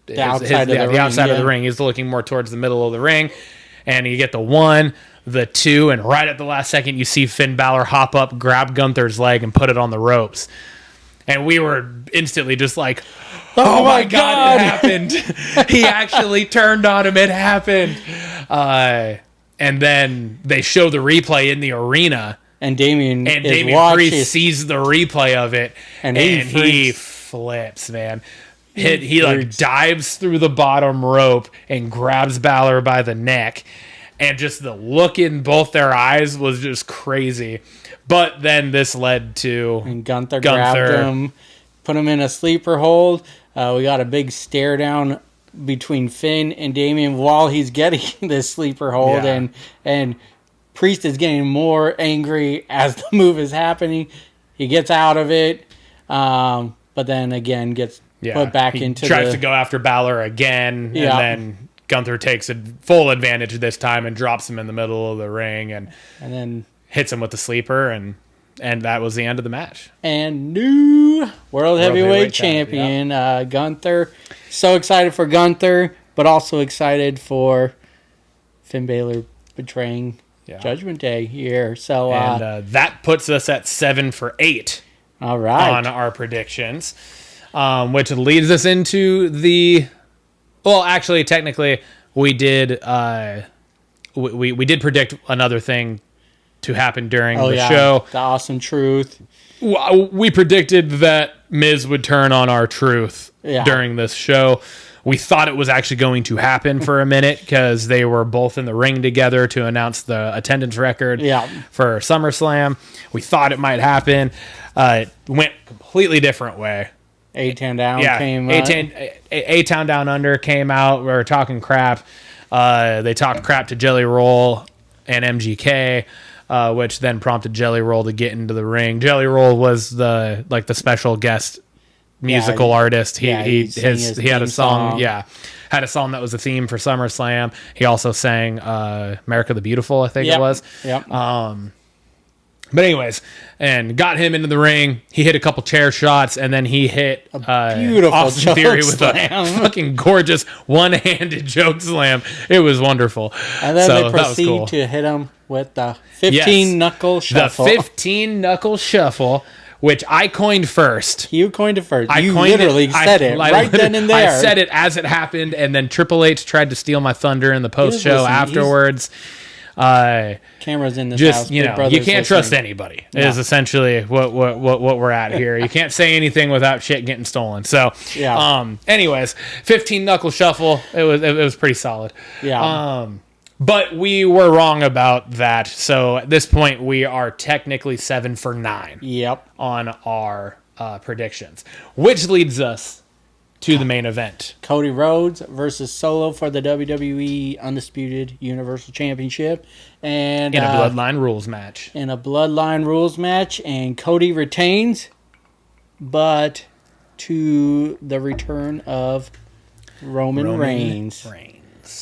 the outside of the ring. He's looking more towards the middle of the ring. And you get the 1, the 2, and right at the last second, you see Finn Balor hop up, grab Gunther's leg, and put it on the ropes. And we were instantly just like, oh my God, it happened. He actually turned on him. It happened. And then they show the replay in the arena. And Damian Priest sees the replay of it. And he flips, man. He dives through the bottom rope and grabs Balor by the neck, and just the look in both their eyes was just crazy. But then this led to and Gunther grabbed him, put him in a sleeper hold. We got a big stare down between Finn and Damian while he's getting this sleeper hold, and Priest is getting more angry as the move is happening. He gets out of it, but then again gets put back into tries to go after Balor again, and then Gunther takes full advantage this time and drops him in the middle of the ring and then hits him with the sleeper, and that was the end of the match. And new World Heavyweight Champion, Gunther. So excited for Gunther, but also excited for Finn Balor betraying Judgment Day here. So that puts us at 7 for 8 all right. on our predictions, which leads us into the... Well, actually, technically, we did we did predict another thing to happen during the show. The Awesome Truth. We predicted that Miz would turn on our truth during this show. We thought it was actually going to happen for a minute because they were both in the ring together to announce the attendance record for SummerSlam. We thought it might happen. It went completely different way. A-Town Down came A-Town Down Under came out. We were talking crap. They talked crap to Jelly Roll and MGK, which then prompted Jelly Roll to get into the ring. Jelly Roll was the special guest musical artist. He had a song. Had a song that was a theme for SummerSlam. He also sang America the Beautiful, I think it was. But anyways, and got him into the ring. He hit a couple chair shots, and then he hit beautiful Austin Theory with a fucking gorgeous one-handed choke slam. It was wonderful. And then they proceed to hit him with the 15-knuckle shuffle. The 15-knuckle shuffle, which I coined first. You coined it first. You literally said it right then and there. I said it as it happened, and then Triple H tried to steal my thunder in the post-show afterwards. Cameras in this house. You can't trust anybody. Is essentially what we're at here. You can't say anything without shit getting stolen. So anyways, 15 knuckle shuffle. It was pretty solid. But we were wrong about that. So at this point, we are technically 7 for 9. On our predictions, which leads us to the main event. Cody Rhodes versus Solo for the WWE Undisputed Universal Championship. And in a Bloodline Rules match. And Cody retains, but to the return of Roman Reigns.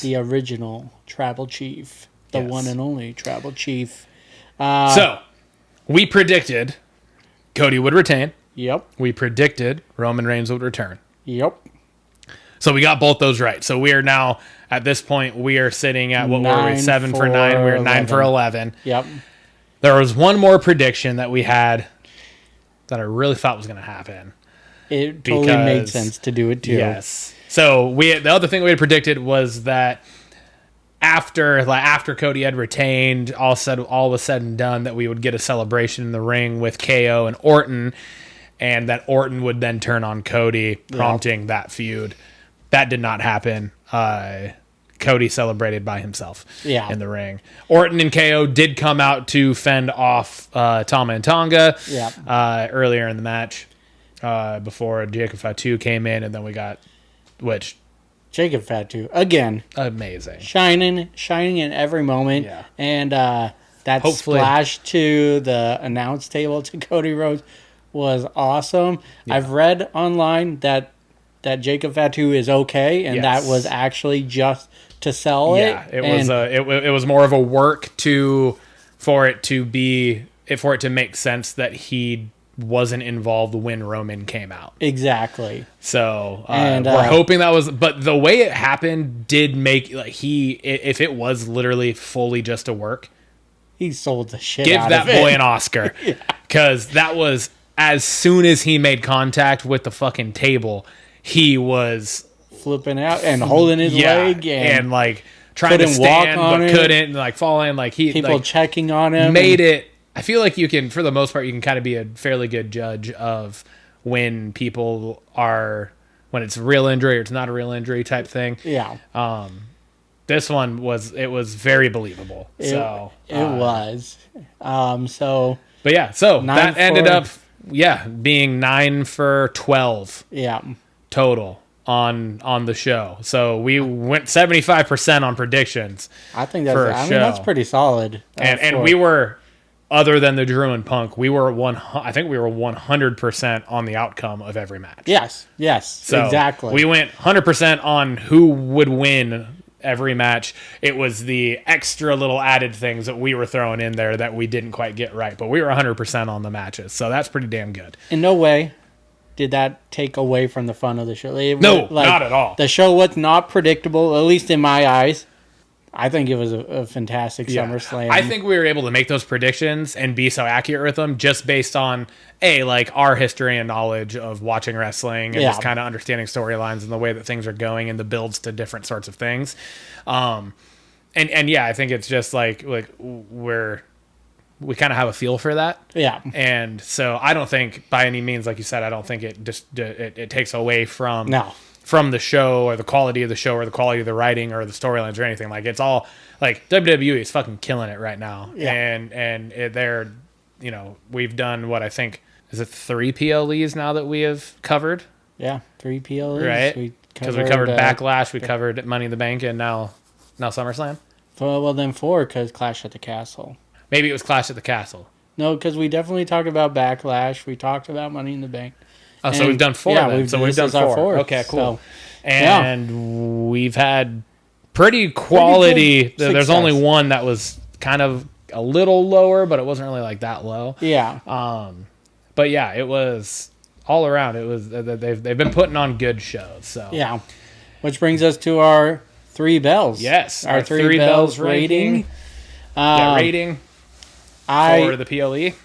The original Tribal Chief. The one and only Tribal Chief. So, we predicted Cody would retain. We predicted Roman Reigns would return. So we got both those right. So we are now, at this point, we are sitting at, what were we, 7 for 9. We're 9 for 11. There was one more prediction that we had that I really thought was going to happen. It totally made sense to do it too. Yes. So the other thing we had predicted was that after Cody had retained, all was said and done, that we would get a celebration in the ring with KO and Orton, and that Orton would then turn on Cody, prompting that feud. That did not happen. Cody celebrated by himself in the ring. Orton and KO did come out to fend off Tama and Tonga earlier in the match before Jacob Fatu came in, and then we got Jacob Fatu again, amazing, shining in every moment, and that splash to the announce table to Cody Rhodes was awesome. I've read online that Jacob Fatu is okay, and that was actually just to sell it. It was more of a work for it to make sense that he wasn't involved when Roman came out. Exactly. So we're hoping that was, but the way it happened did make if it was literally fully just a work, he sold the shit. Give out that of boy it. an Oscar, because that was, as soon as he made contact with the fucking table, he was flipping out and holding his leg and like trying to stand but couldn't, like falling, like people checking on him. Made it. I feel like you can, for the most part, you can kind of be a fairly good judge of when people are, when it's a real injury or it's not a real injury type thing. This one was very believable. It was. But yeah, so that ended up being 9 for 12. Total on the show. So we went 75% on predictions. I think that's pretty solid. And we were, other than the Drew and Punk, I think we were 100% on the outcome of every match. Yes, so exactly. We went 100% on who would win every match. It was the extra little added things that we were throwing in there that we didn't quite get right, but we were 100% on the matches, so that's pretty damn good. In no way did that take away from the fun of the show. No, not at all. The show was not predictable, at least in my eyes. I think it was a fantastic SummerSlam. I think we were able to make those predictions and be so accurate with them just based on like our history and knowledge of watching wrestling and just kind of understanding storylines and the way that things are going and the builds to different sorts of things. And I think it's just like we kind of have a feel for that. Yeah. And so I don't think by any means, like you said, I don't think it just it takes away from the show or the quality of the show or the quality of the writing or the storylines or anything. Like, it's all like WWE is fucking killing it right now. Yeah. And they're, we've done what I think is it 3 PLEs now that we have covered. Yeah. 3 PLEs. Right. Because we covered Backlash, we covered Money in the Bank, and now SummerSlam. Well, then 4 because Clash at the Castle. Maybe it was Clash at the Castle. No, because we definitely talked about Backlash. We talked about Money in the Bank. Oh, so we've done 4 then. We've done 4. Okay, cool. So, and we've had pretty quality. There's only one that was kind of a little lower, but it wasn't really like that low. Yeah. But yeah, it was all around. It was they've been putting on good shows. So yeah, which brings us to our 3 bells. Yes, our 3 bells rating. Rating for the PLE.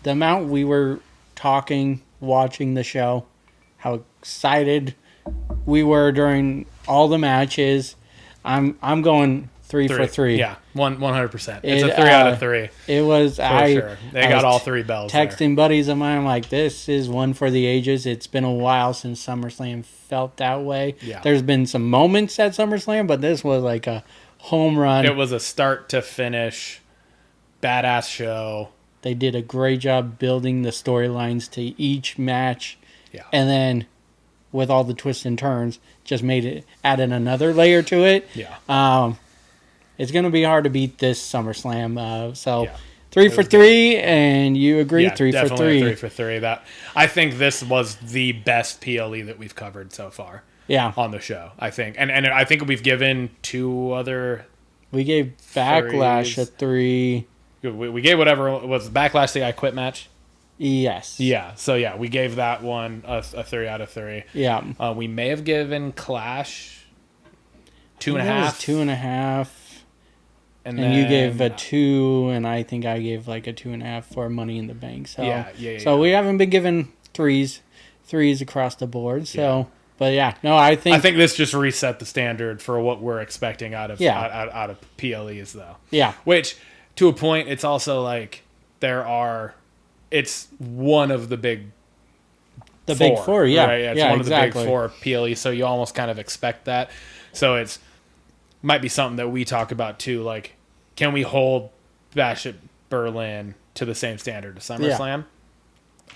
The amount we were talking, watching the show, how excited we were during all the matches. I'm going 3 for 3. Yeah, 100%. It's a 3 out of 3. It was sure. They got all 3 bells. Texting buddies of mine, I'm like, this is one for the ages. It's been a while since SummerSlam felt that way. Yeah. There's been some moments at SummerSlam, but this was like a home run. It was a start to finish badass show. They did a great job building the storylines to each match. Yeah. And then with all the twists and turns, just added another layer to it. Yeah. It's going to be hard to beat this SummerSlam. So yeah. 3 for 3, and you agree? Yeah, 3 for 3. Definitely 3 for 3. I think this was the best PLE that we've covered so far. Yeah. On the show, I think. And I think we've given 2 other... We gave Backlash a 3. We gave whatever was Backlash the I Quit match. Yes. Yeah. So yeah, we gave that one a 3 out of 3. Yeah. We may have given Clash 2.5. 2.5. And then you gave a 2, and I think I gave like a 2.5 for Money in the Bank. So yeah. we haven't been given threes across the board. So, but yeah, no, I think this just reset the standard for what we're expecting out of PLEs though. Yeah. Which, to a point, it's also like it's one of the big big four, yeah. Right? It's one of the big 4 PLEs, so you almost kind of expect that. So it's might be something that we talk about too, like, can we hold Bash at Berlin to the same standard as SummerSlam?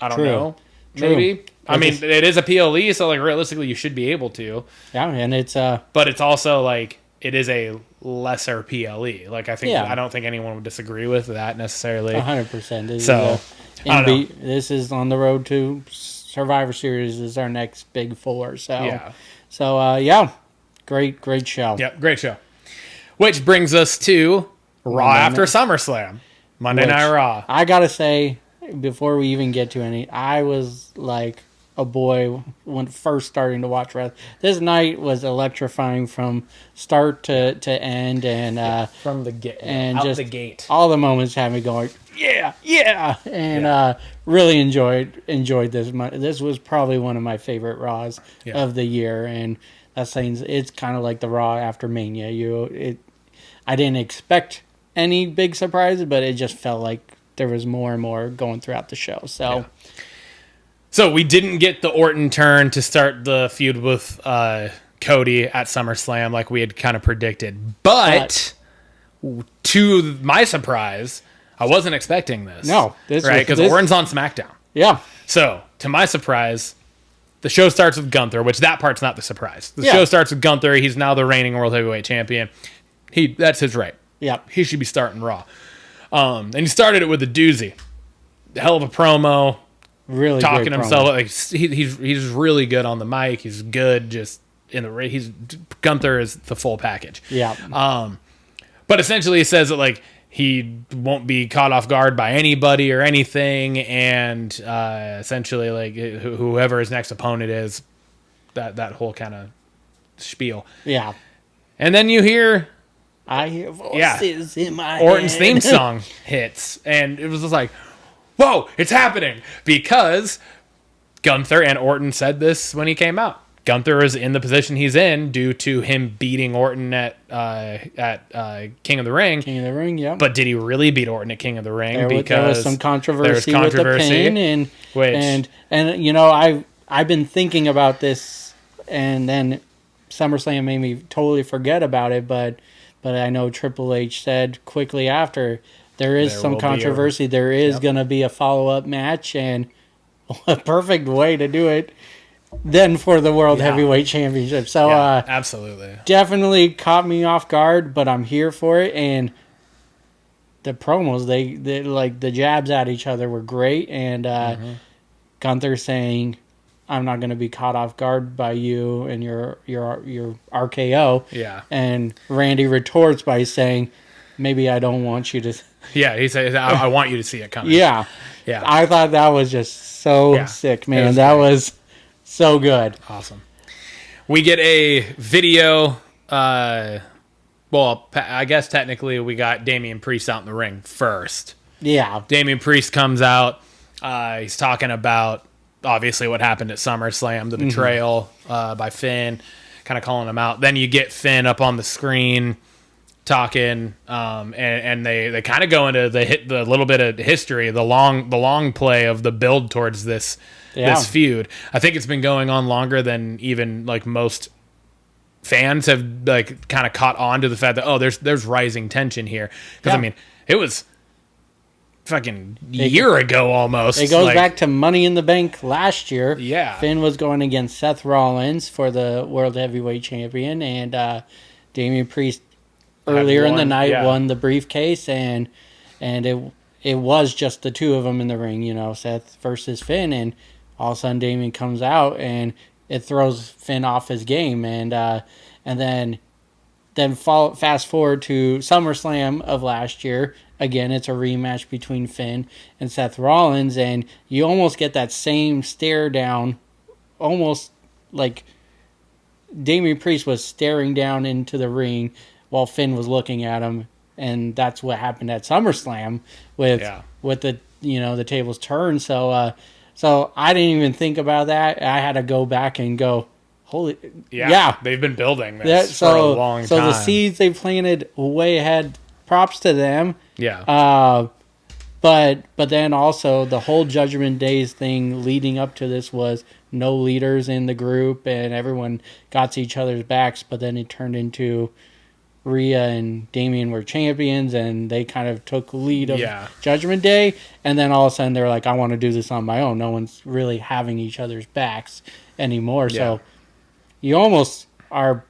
Yeah. I don't know. True. Maybe. I mean, it is a PLE, so like realistically you should be able to. Yeah, and it's but it's also like it is a lesser PLE. Like, I don't think anyone would disagree with that necessarily. 100%. So I don't know. This is on the road to Survivor Series is our next big 4. So yeah. So yeah. Great show. Yep, great show. Which brings us to Raw after SummerSlam. Monday Night Raw. I gotta say, before we even get to any, I was like a boy when first starting to watch wrestling. This night was electrifying from start to end, and from the gate, and out just the gate, all the moments had me going, yeah, and really enjoyed this. This was probably one of my favorite Raws of the year, and that's saying it's kind of like the Raw after Mania. I didn't expect any big surprises, but it just felt like there was more and more going throughout the show. So we didn't get the Orton turn to start the feud with Cody at SummerSlam like we had kind of predicted. But to my surprise, I wasn't expecting this. No. Because Orton's on SmackDown. Yeah. So, to my surprise, the show starts with Gunther, which that part's not the surprise. The show starts with Gunther. He's now the reigning World Heavyweight Champion. That's his right. Yeah. He should be starting Raw. And he started it with a doozy. Hell of a promo. Really talking great himself. promo. Like he's really good on the mic. He's good just in the ring. Gunther is the full package. Yeah. But essentially, he says that like he won't be caught off guard by anybody or anything, and essentially like whoever his next opponent is, that whole kind of spiel. Yeah. And then you hear I hear voices in my Orton's head. theme song hits, and it was just like, whoa, it's happening, because Gunther and Orton said this when he came out. Gunther is in the position he's in due to him beating Orton at King of the Ring. King of the Ring, yeah. But did he really beat Orton at King of the Ring? There was some controversy with the pin, and you know, I've been thinking about this, and then SummerSlam made me totally forget about it. But I know Triple H said quickly after there is some controversy. There is going to be a follow-up match, and a perfect way to do it then for the World Heavyweight Championship. So absolutely, definitely caught me off guard, but I'm here for it. And the promos, they like the jabs at each other were great, and Gunther saying, "I'm not going to be caught off guard by you and your RKO." Yeah, and Randy retorts by saying, "Maybe I don't want you to." Yeah, he says, "I want you to see it coming." Yeah. I thought that was just so sick, man. That was so good. Awesome. We get a video. Well, I guess technically we got Damian Priest out in the ring first. Yeah. Damian Priest comes out. He's talking about, obviously, what happened at SummerSlam, the betrayal by Finn, kind of calling him out. Then you get Finn up on the screen talking, and they kind of go into the little bit of history, the long play of the build towards this feud. I think it's been going on longer than even like most fans have like kind of caught on to the fact that there's rising tension here, because I mean it was fucking year ago almost. It goes back to Money in the Bank last year. Yeah, Finn was going against Seth Rollins for the World Heavyweight Champion, and Damian Priest earlier in the night won the briefcase, and it was just the two of them in the ring, you know, Seth versus Finn, and all of a sudden Damian comes out and it throws Finn off his game, and then fast forward to SummerSlam of last year. Again, it's a rematch between Finn and Seth Rollins, and you almost get that same stare down, almost like Damian Priest was staring down into the ring while Finn was looking at him, and that's what happened at SummerSlam with the, you know, the tables turned. So I didn't even think about that. I had to go back and go, holy, they've been building this for a long time. So the seeds they planted way ahead. Props to them. Yeah. But then also the whole Judgment Days thing leading up to this was no leaders in the group, and everyone got to each other's backs. But then it turned into Rhea and Damian were champions, and they kind of took lead of Judgment Day. And then all of a sudden they're like, I want to do this on my own. No one's really having each other's backs anymore. Yeah. So you almost are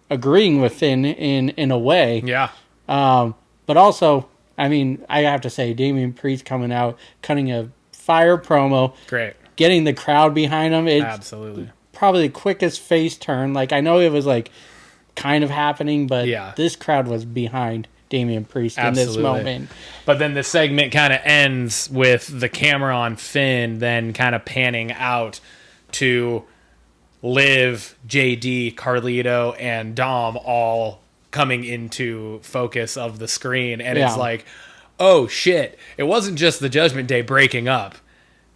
agreeing with Finn in a way. Yeah. But also, I mean, I have to say, Damian Priest coming out, cutting a fire promo. Great. Getting the crowd behind him. It's absolutely probably the quickest face turn. Like, I know it was like kind of happening, but this crowd was behind Damian Priest in this moment. But then the segment kind of ends with the camera on Finn, then kind of panning out to Liv, JD, Carlito, and Dom all coming into focus of the screen. And it's like, oh shit, it wasn't just the Judgment Day breaking up.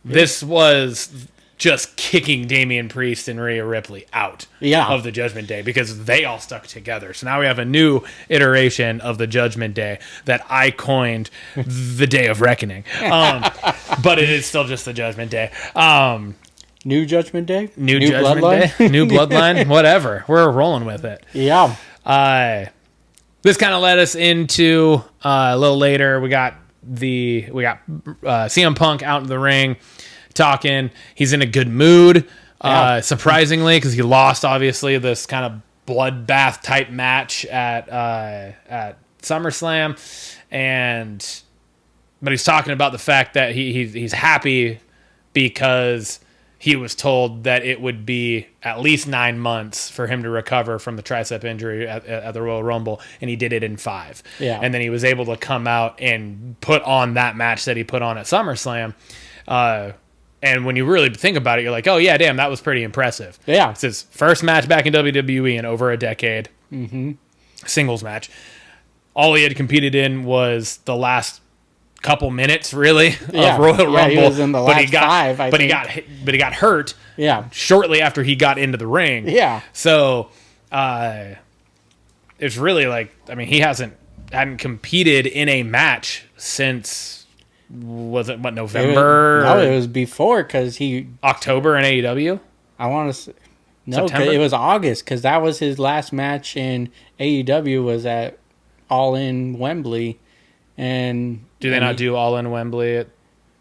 This was just kicking Damian Priest and Rhea Ripley out of the Judgment Day, because they all stuck together. So now we have a new iteration of the Judgment Day that I coined the Day of Reckoning. But it is still just the Judgment Day. New Judgment Day? New Judgment bloodline? Day? New Bloodline? Whatever. We're rolling with it. Yeah. This kind of led us into a little later. We got CM Punk out in the ring talking. He's in a good mood, surprisingly, because he lost obviously this kind of bloodbath type match at SummerSlam, but he's talking about the fact that he's happy because he was told that it would be at least 9 months for him to recover from the tricep injury at the Royal Rumble, and he did it in 5. Yeah. And then he was able to come out and put on that match that he put on at SummerSlam. And when you really think about it, you're like, oh, yeah, damn, that was pretty impressive. Yeah. It's his first match back in WWE in over a decade. Mm-hmm. Singles match. All he had competed in was the last couple minutes, really, of Royal Rumble. He was in the last 5, I think. But he got hurt. Yeah. Shortly after he got into the ring. Yeah. So, it's really like, I mean, he hadn't competed in a match since, was it November? It was before, because October in AEW. I want to say. No, September? it was August, because that was his last match in AEW, was at All In Wembley. And Do they not do All in Wembley?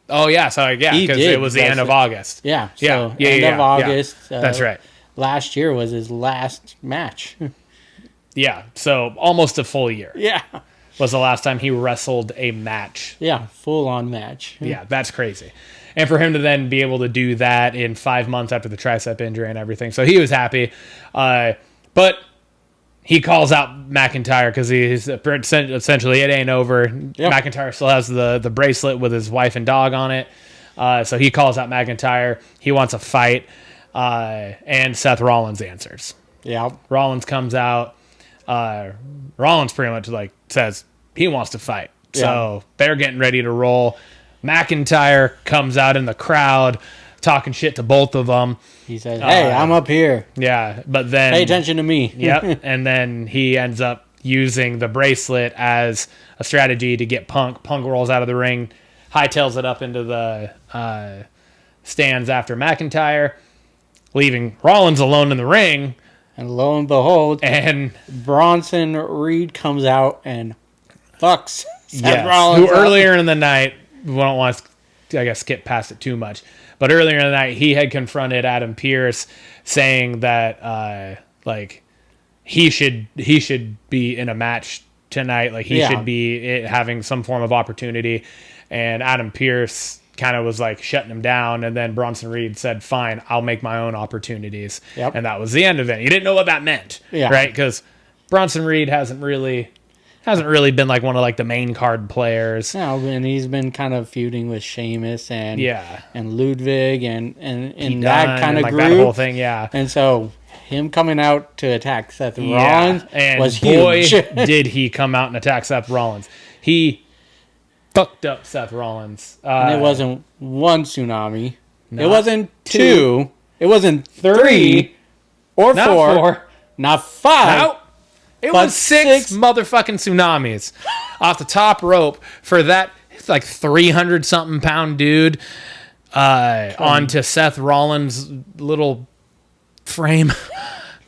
Oh, yeah. Sorry, yeah, He because did. it was the end of August. Yeah. Yeah. So Yeah, end yeah, of yeah. August. That's right. Last year was his last match. Yeah. So almost a full year Yeah. was the last time he wrestled a match. Yeah. Full on match. Yeah, that's crazy. And for him to then be able to do that in 5 months after the tricep injury and everything. So he was happy. But he calls out McIntyre because he's essentially, it ain't over. Yep. McIntyre still has the bracelet with his wife and dog on it. So he calls out McIntyre. He wants a fight. And Seth Rollins answers. Yeah. Rollins comes out. Rollins pretty much like says he wants to fight. So they're getting ready to roll. McIntyre comes out in the crowd talking shit to both of them. He says, hey, I'm up here. Yeah, but then... Pay attention to me. Yep, and then he ends up using the bracelet as a strategy to get Punk. Punk rolls out of the ring, hightails it up into the stands after McIntyre, leaving Rollins alone in the ring. And lo and behold, And Bronson Reed comes out and fucks Seth who Rollins up. earlier in the night, we don't want to, I guess, skip past it too much, but earlier in the night, he had confronted Adam Pearce saying that, like, he should be in a match tonight. Like, he should be having some form of opportunity. And Adam Pearce kind of was like shutting him down. And then Bronson Reed said, fine, I'll make my own opportunities. Yep. And that was the end of it. You didn't know what that meant. Yeah. Right. Because Bronson Reed hasn't really been like one of like the main card players. No, and he's been kind of feuding with Sheamus and Ludwig and that kind of like group. that whole thing. Yeah. And so him coming out to attack Seth Yeah, Rollins and was boy, huge. did he come out and attack Seth Rollins. He fucked up Seth Rollins. And it wasn't one tsunami. Not It wasn't two. It wasn't three or not four. Not five. No. It But was six six. motherfucking tsunamis off the top rope for that like 300-something pound dude onto Seth Rollins' little frame.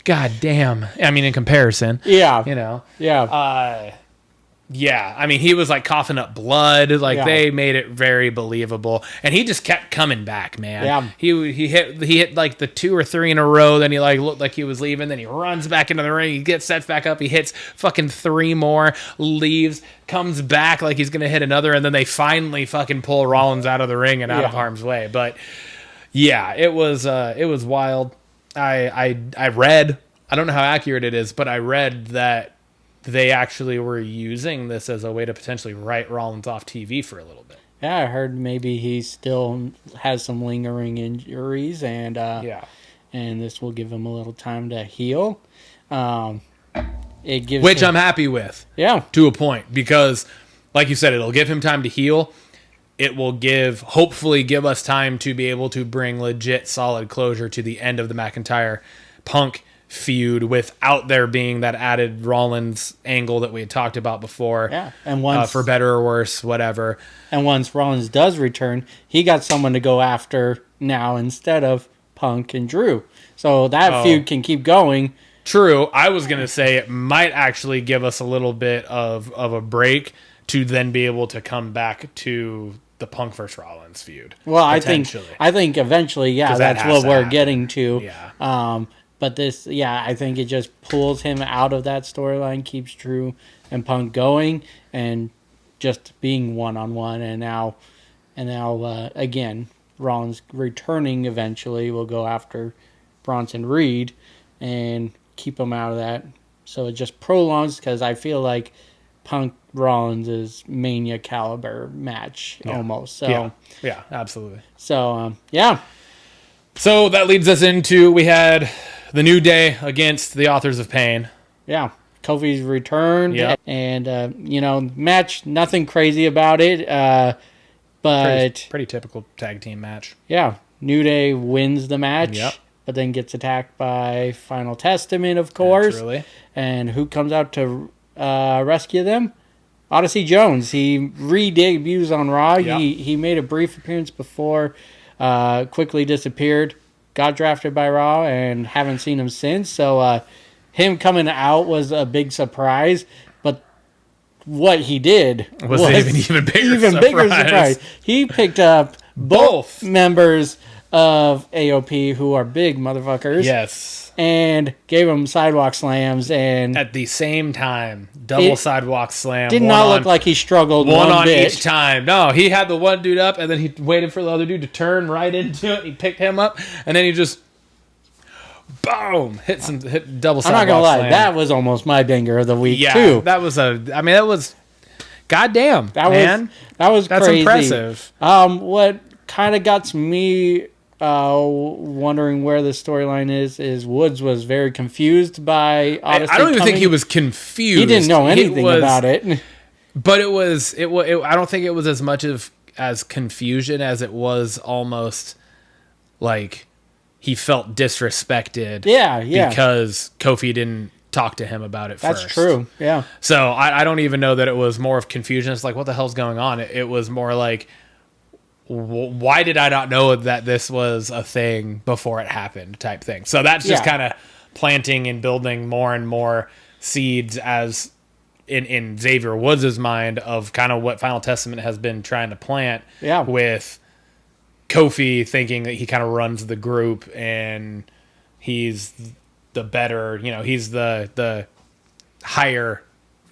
God damn. I mean, in comparison. Yeah. You know. Yeah. Yeah, I mean, he was like coughing up blood. Like Yeah. they made it very believable, and he just kept coming back, man. Yeah. He hit like the 2 or 3 in a row. Then he like looked like he was leaving. Then he runs back into the ring. He gets sets back up. He hits fucking 3 more, leaves, comes back like he's gonna hit another, and then they finally fucking pull Rollins out of the ring and out of harm's way. But yeah, it was wild. I read. I don't know how accurate it is, but I read that they actually were using this as a way to potentially write Rollins off TV for a little bit. Yeah, I heard maybe he still has some lingering injuries, and and this will give him a little time to heal. It gives Which him, I'm happy with. Yeah. To a point, because like you said, it'll give him time to heal. It will hopefully give us time to be able to bring legit solid closure to the end of the McIntyre Punk feud without there being that added Rollins angle that we had talked about before. Yeah, and once for better or worse, whatever. And once Rollins does return, he got someone to go after now instead of Punk and Drew. So that feud can keep going. True. I was going to say it might actually give us a little bit of a break to then be able to come back to the Punk versus Rollins feud. Well, I think eventually, that's what we're getting to. Yeah. But this, I think it just pulls him out of that storyline, keeps Drew and Punk going, and just being one-on-one. And now again, Rollins returning eventually will go after Bronson Reed and keep him out of that. So it just prolongs, because I feel like Punk Rollins is Mania caliber match almost. So yeah, absolutely. So yeah. So that leads us into, we had the New Day against the Authors of Pain. Yeah. Kofi's returned. Yep. And match, nothing crazy about it. But pretty typical tag team match. Yeah, New Day wins the match. Yep. But then gets attacked by Final Testament, of course. Naturally. And who comes out to rescue them? Odyssey Jones. He re-debuts on Raw. Yep. He made a brief appearance before, quickly disappeared, got drafted by Raw, and haven't seen him since. So him coming out was a big surprise. But what he did was even bigger surprise. He picked up both members of AOP, who are big motherfuckers. Yes. And gave them sidewalk slams. And at the same time, double sidewalk slam. Did not look like he struggled one on bit. Each time. No, he had the one dude up, and then he waited for the other dude to turn right into it. He picked him up, and then he just, boom, hit double sidewalk slam. I'm not going to lie. That was almost my banger of the week, too. That was, goddamn, man. That was That's crazy. impressive. What kind of got me wondering where the storyline is Woods was very confused by Odyssey. I don't even think he was confused. He didn't know anything about it. But it was I don't think it was as much as confusion as it was almost like he felt disrespected. Yeah. Because Kofi didn't talk to him about it first. That's true. Yeah. So I don't even know that it was more of confusion. It's like, what the hell's going on? It was more like, why did I not know that this was a thing before it happened type thing. So that's just kind of planting and building more and more seeds as in Xavier Woods' mind of kind of what Final Testament has been trying to plant with Kofi thinking that he kind of runs the group and he's the better, he's the higher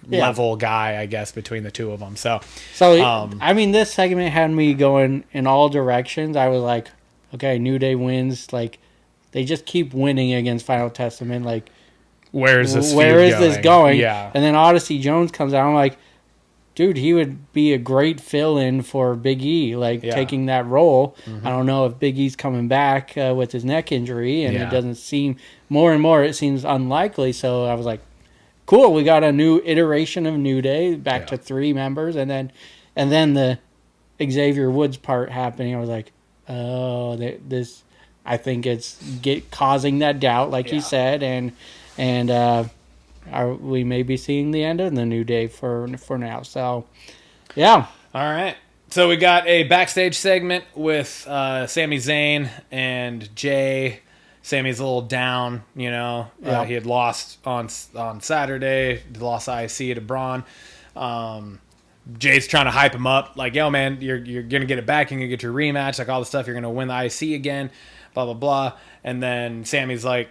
level guy, I guess, between the two of them. So this segment had me going in all directions. I was like, okay, New Day wins. Like, they just keep winning against Final Testament. Like, where is this going? Yeah. And then Odyssey Jones comes out. I'm like, dude, he would be a great fill-in for Big E, taking that role. Mm-hmm. I don't know if Big E's coming back with his neck injury, and it doesn't seem, more and more, it seems unlikely. So I was like, cool, we got a new iteration of New Day, back to 3 members, and then the Xavier Woods part happening. I was like, oh, this, I think it's causing that doubt, like you said, and we may be seeing the end of the New Day for now. So, yeah. All right. So we got a backstage segment with Sami Zayn and Jay. Sammy's a little down, he had lost on Saturday, lost IC to Braun. Jay's trying to hype him up, like, yo, man, you're going to get it back, you're going to get your rematch, like all the stuff, you're going to win the IC again, blah, blah, blah. And then Sammy's like,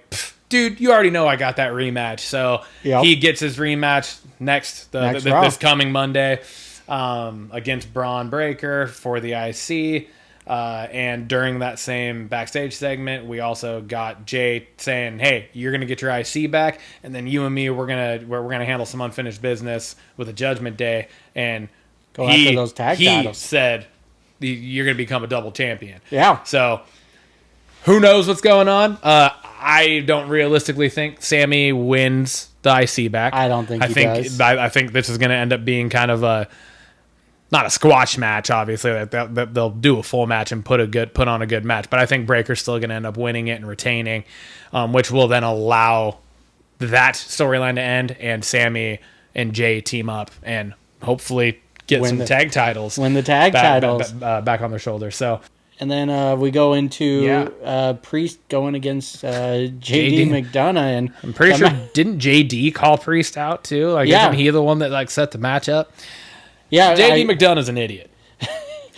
dude, you already know I got that rematch. So he gets his rematch this coming Monday against Braun Breaker for the IC. And during that same backstage segment, we also got Jay saying, "Hey, you're gonna get your IC back, and then you and me, we're gonna handle some unfinished business with a Judgment Day." And go after those tag titles. He said, "You're gonna become a double champion." Yeah. So who knows what's going on? I don't realistically think Sammy wins the IC back. I don't think he does. I think this is gonna end up being kind of not a squash match, obviously. They'll do a full match and put on a good match. But I think Breaker's still going to end up winning it and retaining, which will then allow that storyline to end and Sammy and Jay team up and hopefully get tag titles. Win the tag titles. Back on their shoulders. So. And then we go into Priest going against JD McDonough. And I'm pretty sure, didn't JD call Priest out too? Like, isn't he the one that set the match up? Yeah, JD McDonough's an idiot.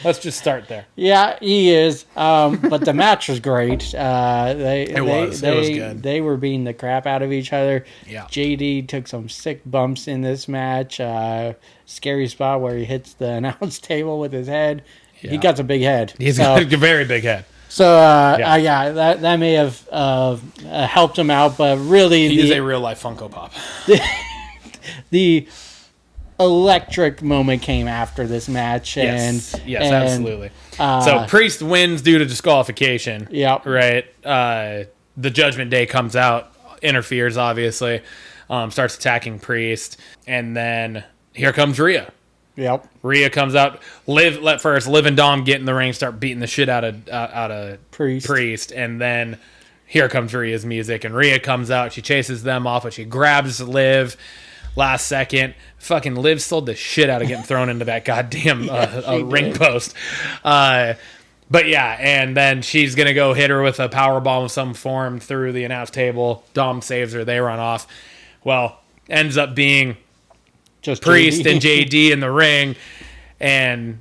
Let's just start there. Yeah, he is. But the match was great. It was good. They were beating the crap out of each other. Yeah. JD took some sick bumps in this match. Scary spot where he hits the announce table with his head. he got a big head. He's got a very big head. So that may have helped him out, but really He is a real life Funko Pop. The electric moment came after this match, Yes, and absolutely. So Priest wins due to disqualification. Yep. Right. The Judgment Day comes out, interferes, obviously, starts attacking Priest, and then here comes Rhea. Yep. Rhea comes out. Liv and Dom get in the ring, start beating the shit out of Priest, and then here comes Rhea's music, and Rhea comes out. She chases them off, but she grabs Liv. Last second, fucking Liv sold the shit out of getting thrown into that goddamn ring post. But yeah, and then she's going to go hit her with a powerbomb of some form through the announce table. Dom saves her. They run off. Well, ends up being Just Priest JD. and JD in the ring. And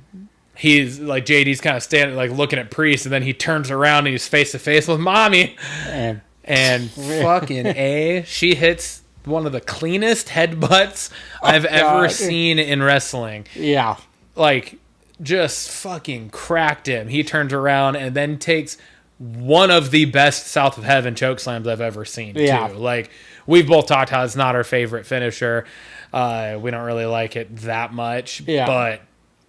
he's like, JD's kind of standing, like looking at Priest. And then he turns around and he's face to face with Mommy. And fucking A, she hits one of the cleanest headbutts I've ever seen in wrestling. Yeah. Like, just fucking cracked him. He turns around and then takes one of the best South of Heaven chokeslams I've ever seen, too. Like, we've both talked how it's not our favorite finisher. We don't really like it that much. Yeah. But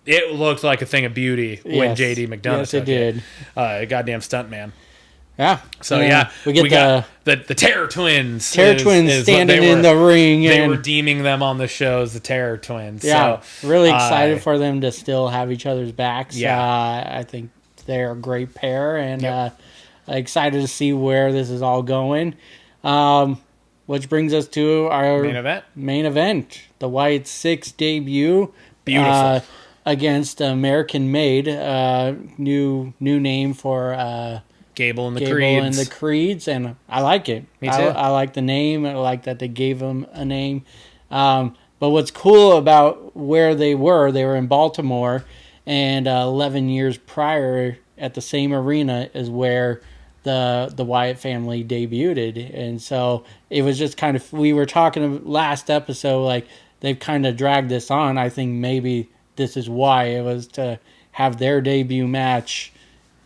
it looked like a thing of beauty when J.D. McDonough took it. Goddamn stuntman. Yeah. So, we got the Terror Twins. Terror Twins standing in the ring. They were deeming them on the show as the Terror Twins. Yeah. So, really excited for them to still have each other's backs. Yeah. I think they're a great pair, and excited to see where this is all going. Which brings us to our main event. The Wyatt 6 debut. Beautiful. Against American Made. New name for... Gable and the Creeds, and I like it. Me too. I like the name. I like that they gave them a name. But what's cool about where they were in Baltimore, and 11 years prior at the same arena is where the Wyatt family debuted. And so it was just kind of, we were talking last episode, like they've kind of dragged this on. I think maybe this is why it was to have their debut match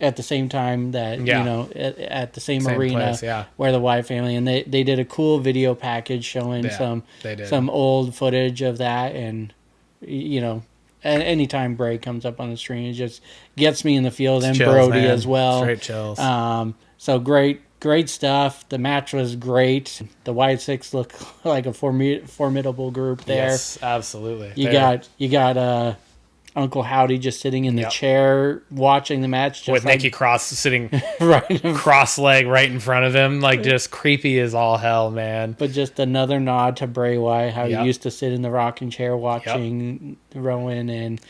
at the same time that, at the same arena place, where the Wyatt family, and they did a cool video package showing some old footage of that. And, anytime Bray comes up on the screen, it just gets me in the field, and chills, Brody man. as well. Straight chills. So great stuff. The match was great. The Wyatt Six look like a formidable group there. Yes, absolutely. You got Uncle Howdy just sitting in the chair watching the match. Just with Nikki Cross sitting right cross-legged right in front of him. Like, just creepy as all hell, man. But just another nod to Bray Wyatt, how he used to sit in the rocking chair watching Rowan and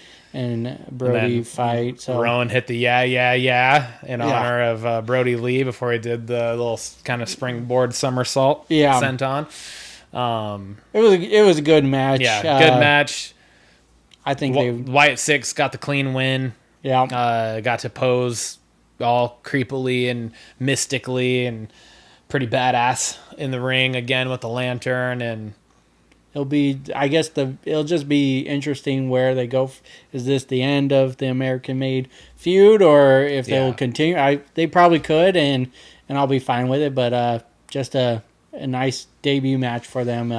Brody fight. So Rowan hit the in honor of Brody Lee before he did the little kind of springboard somersault senton. It was a good match. Yeah, good match. I think Wyatt Six got the clean win. Yeah. Got to pose all creepily and mystically and pretty badass in the ring again with the lantern, and it'll just be interesting where they go. Is this the end of the American Made feud, or if they'll continue? They probably could, and I'll be fine with it. But just a nice debut match for them.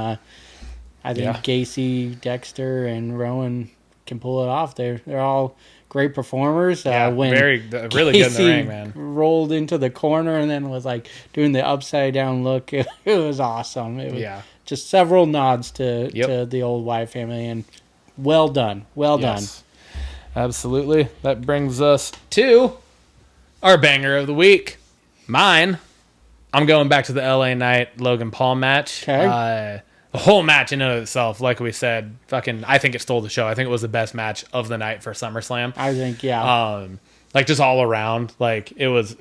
I think Gacy, Dexter, and Rowan can pull it off. They're all great performers. When really Gacy good in the ring, man. Rolled into the corner and then was like doing the upside down look. It was awesome. It was just several nods to the old Wyatt family, and well done. Well done. Absolutely. That brings us to our banger of the week. Mine. I'm going back to the LA Knight Logan Paul match. Okay. The whole match in and of itself, like we said, I think it stole the show. I think it was the best match of the night for SummerSlam. I think, like just all around, like it was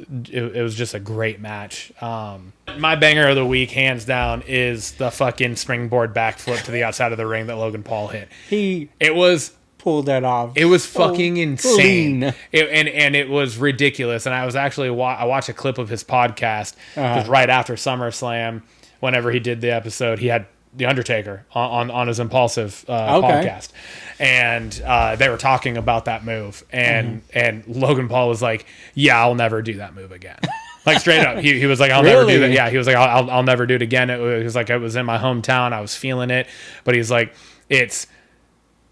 just a great match. My banger of the week, hands down, is the fucking springboard backflip to the outside of the ring that Logan Paul hit. It was pulled that off. It was fucking insane. It was ridiculous. And I was actually I watched a clip of his podcast just right after SummerSlam. Whenever he did the episode, he had The Undertaker on his Impulsive podcast, and they were talking about that move, and Logan Paul was like, "Yeah, I'll never do that move again." Like straight up, he was like, "I'll never do that." Yeah, he was like, "I'll never do it again." It was like, it was in my hometown, I was feeling it, but he's like, it's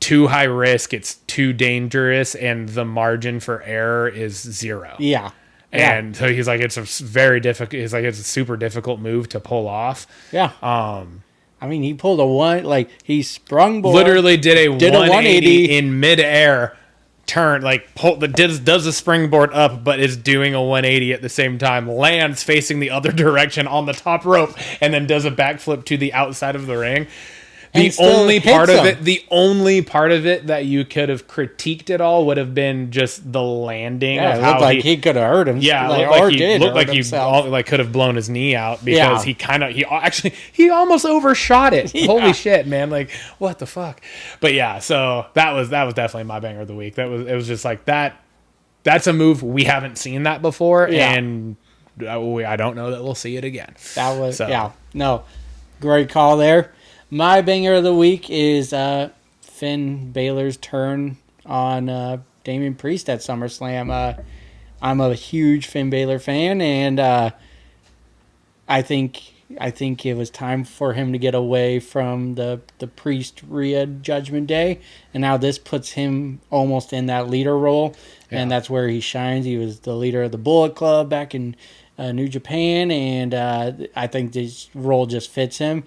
too high risk, it's too dangerous, and the margin for error is zero. Yeah. And so he's like, it's a very difficult. He's like, it's a super difficult move to pull off. Yeah. I mean, he pulled he sprung board. Literally did a 180 in midair, turn, like does the springboard up, but is doing a 180 at the same time. Lands facing the other direction on the top rope, and then does a backflip to the outside of the ring. The only part of it that you could have critiqued at all would have been just the landing. Yeah, of it looked how like he could have hurt him. Yeah, he looked like he could have blown his knee out because he almost overshot it. Yeah. Holy shit, man! Like, what the fuck? But yeah, so that was definitely my banger of the week. It was just like that. That's a move we haven't seen that before, and I don't know that we'll see it again. That was great call there. My banger of the week is Finn Balor's turn on Damian Priest at SummerSlam. I'm a huge Finn Balor fan, and I think it was time for him to get away from the Priest Rhea Judgment Day, and now this puts him almost in that leader role, and that's where he shines. He was the leader of the Bullet Club back in New Japan, and I think this role just fits him.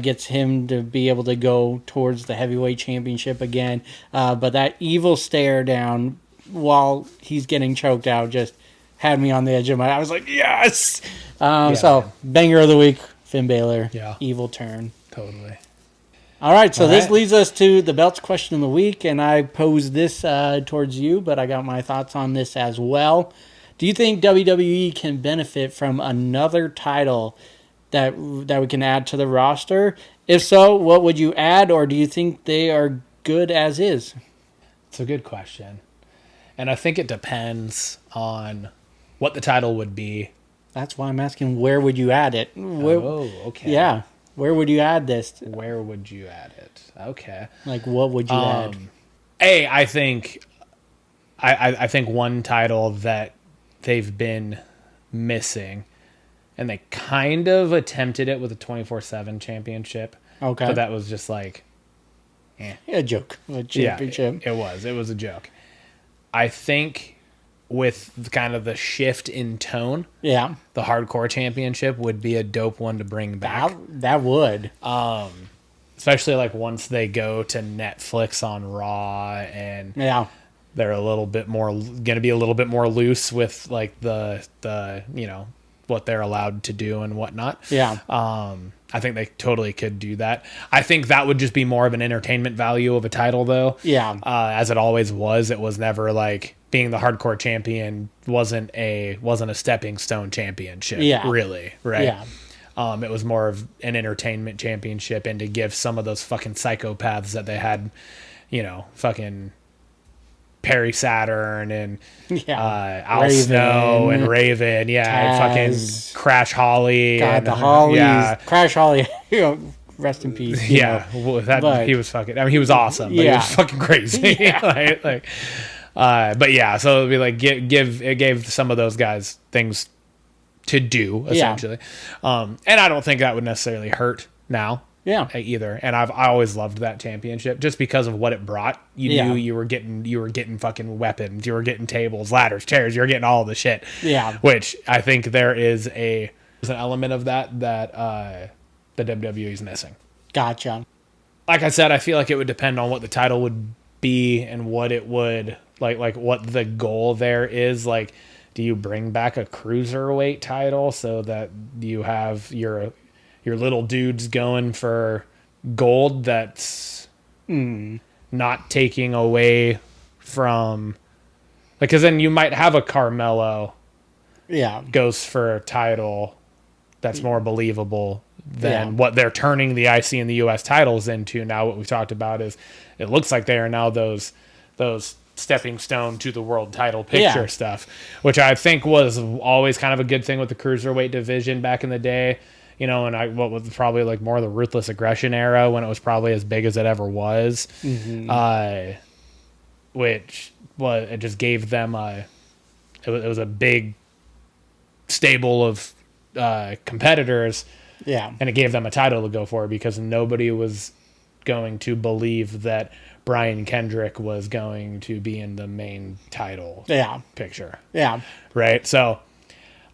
Gets him to be able to go towards the heavyweight championship again. But that evil stare down while he's getting choked out just had me on the edge of I was like, yes! So, banger of the week, Finn Balor. Yeah. Evil turn. Totally. All right, so this leads us to the belts question of the week, and I posed this towards you, but I got my thoughts on this as well. Do you think WWE can benefit from another title that we can add to the roster? If so, what would you add, or do you think they are good as is? It's a good question. And I think it depends on what the title would be. That's why I'm asking, where would you add it? Okay. Yeah. Where would you add this? Where would you add it? Okay. Like, what would you add? I think one title that they've been missing, and they kind of attempted it with a 24/7 championship. Okay. But that was just like, a joke. A championship. Yeah, it was a joke. I think with kind of the shift in tone, the hardcore championship would be a dope one to bring back. That would. Especially like once they go to Netflix on Raw, and they're a little bit more going to be a little bit more loose with like the what they're allowed to do and whatnot. Yeah. I think they totally could do that. I think that would just be more of an entertainment value of a title, though. Yeah. As it always was. It was never like being the hardcore champion wasn't a stepping stone championship. Yeah. Really. Right. Yeah. It was more of an entertainment championship, and to give some of those fucking psychopaths that they had, fucking Perry Saturn and Al Snow and Raven, fucking Crash Holly. God, the Hollies. Crash Holly, rest in peace. He was fucking. I mean, he was awesome. But he was fucking crazy. But so it'd be like it gave some of those guys things to do essentially, and I don't think that would necessarily hurt now. Yeah, either. And I always loved that championship just because of what it brought. You knew you were getting fucking weapons, you were getting tables, ladders, chairs, you were getting all the shit. Yeah, which I think there's an element of that the WWE is missing. Gotcha. Like I said, I feel like it would depend on what the title would be and what it would like what the goal there is. Like, do you bring back a cruiserweight title so that you have your little dudes going for gold that's not taking away from... Because then you might have a Carmelo goes for a title that's more believable than what they're turning the IC and the US titles into now. What we've talked about is it looks like they are now those stepping stone to the world title picture stuff, which I think was always kind of a good thing with the cruiserweight division back in the day. you know, and what was probably like more the Ruthless Aggression era when it was probably as big as it ever was, which was, it just gave them it was a big stable of competitors. Yeah. And it gave them a title to go for because nobody was going to believe that Brian Kendrick was going to be in the main title picture. Yeah. Right? So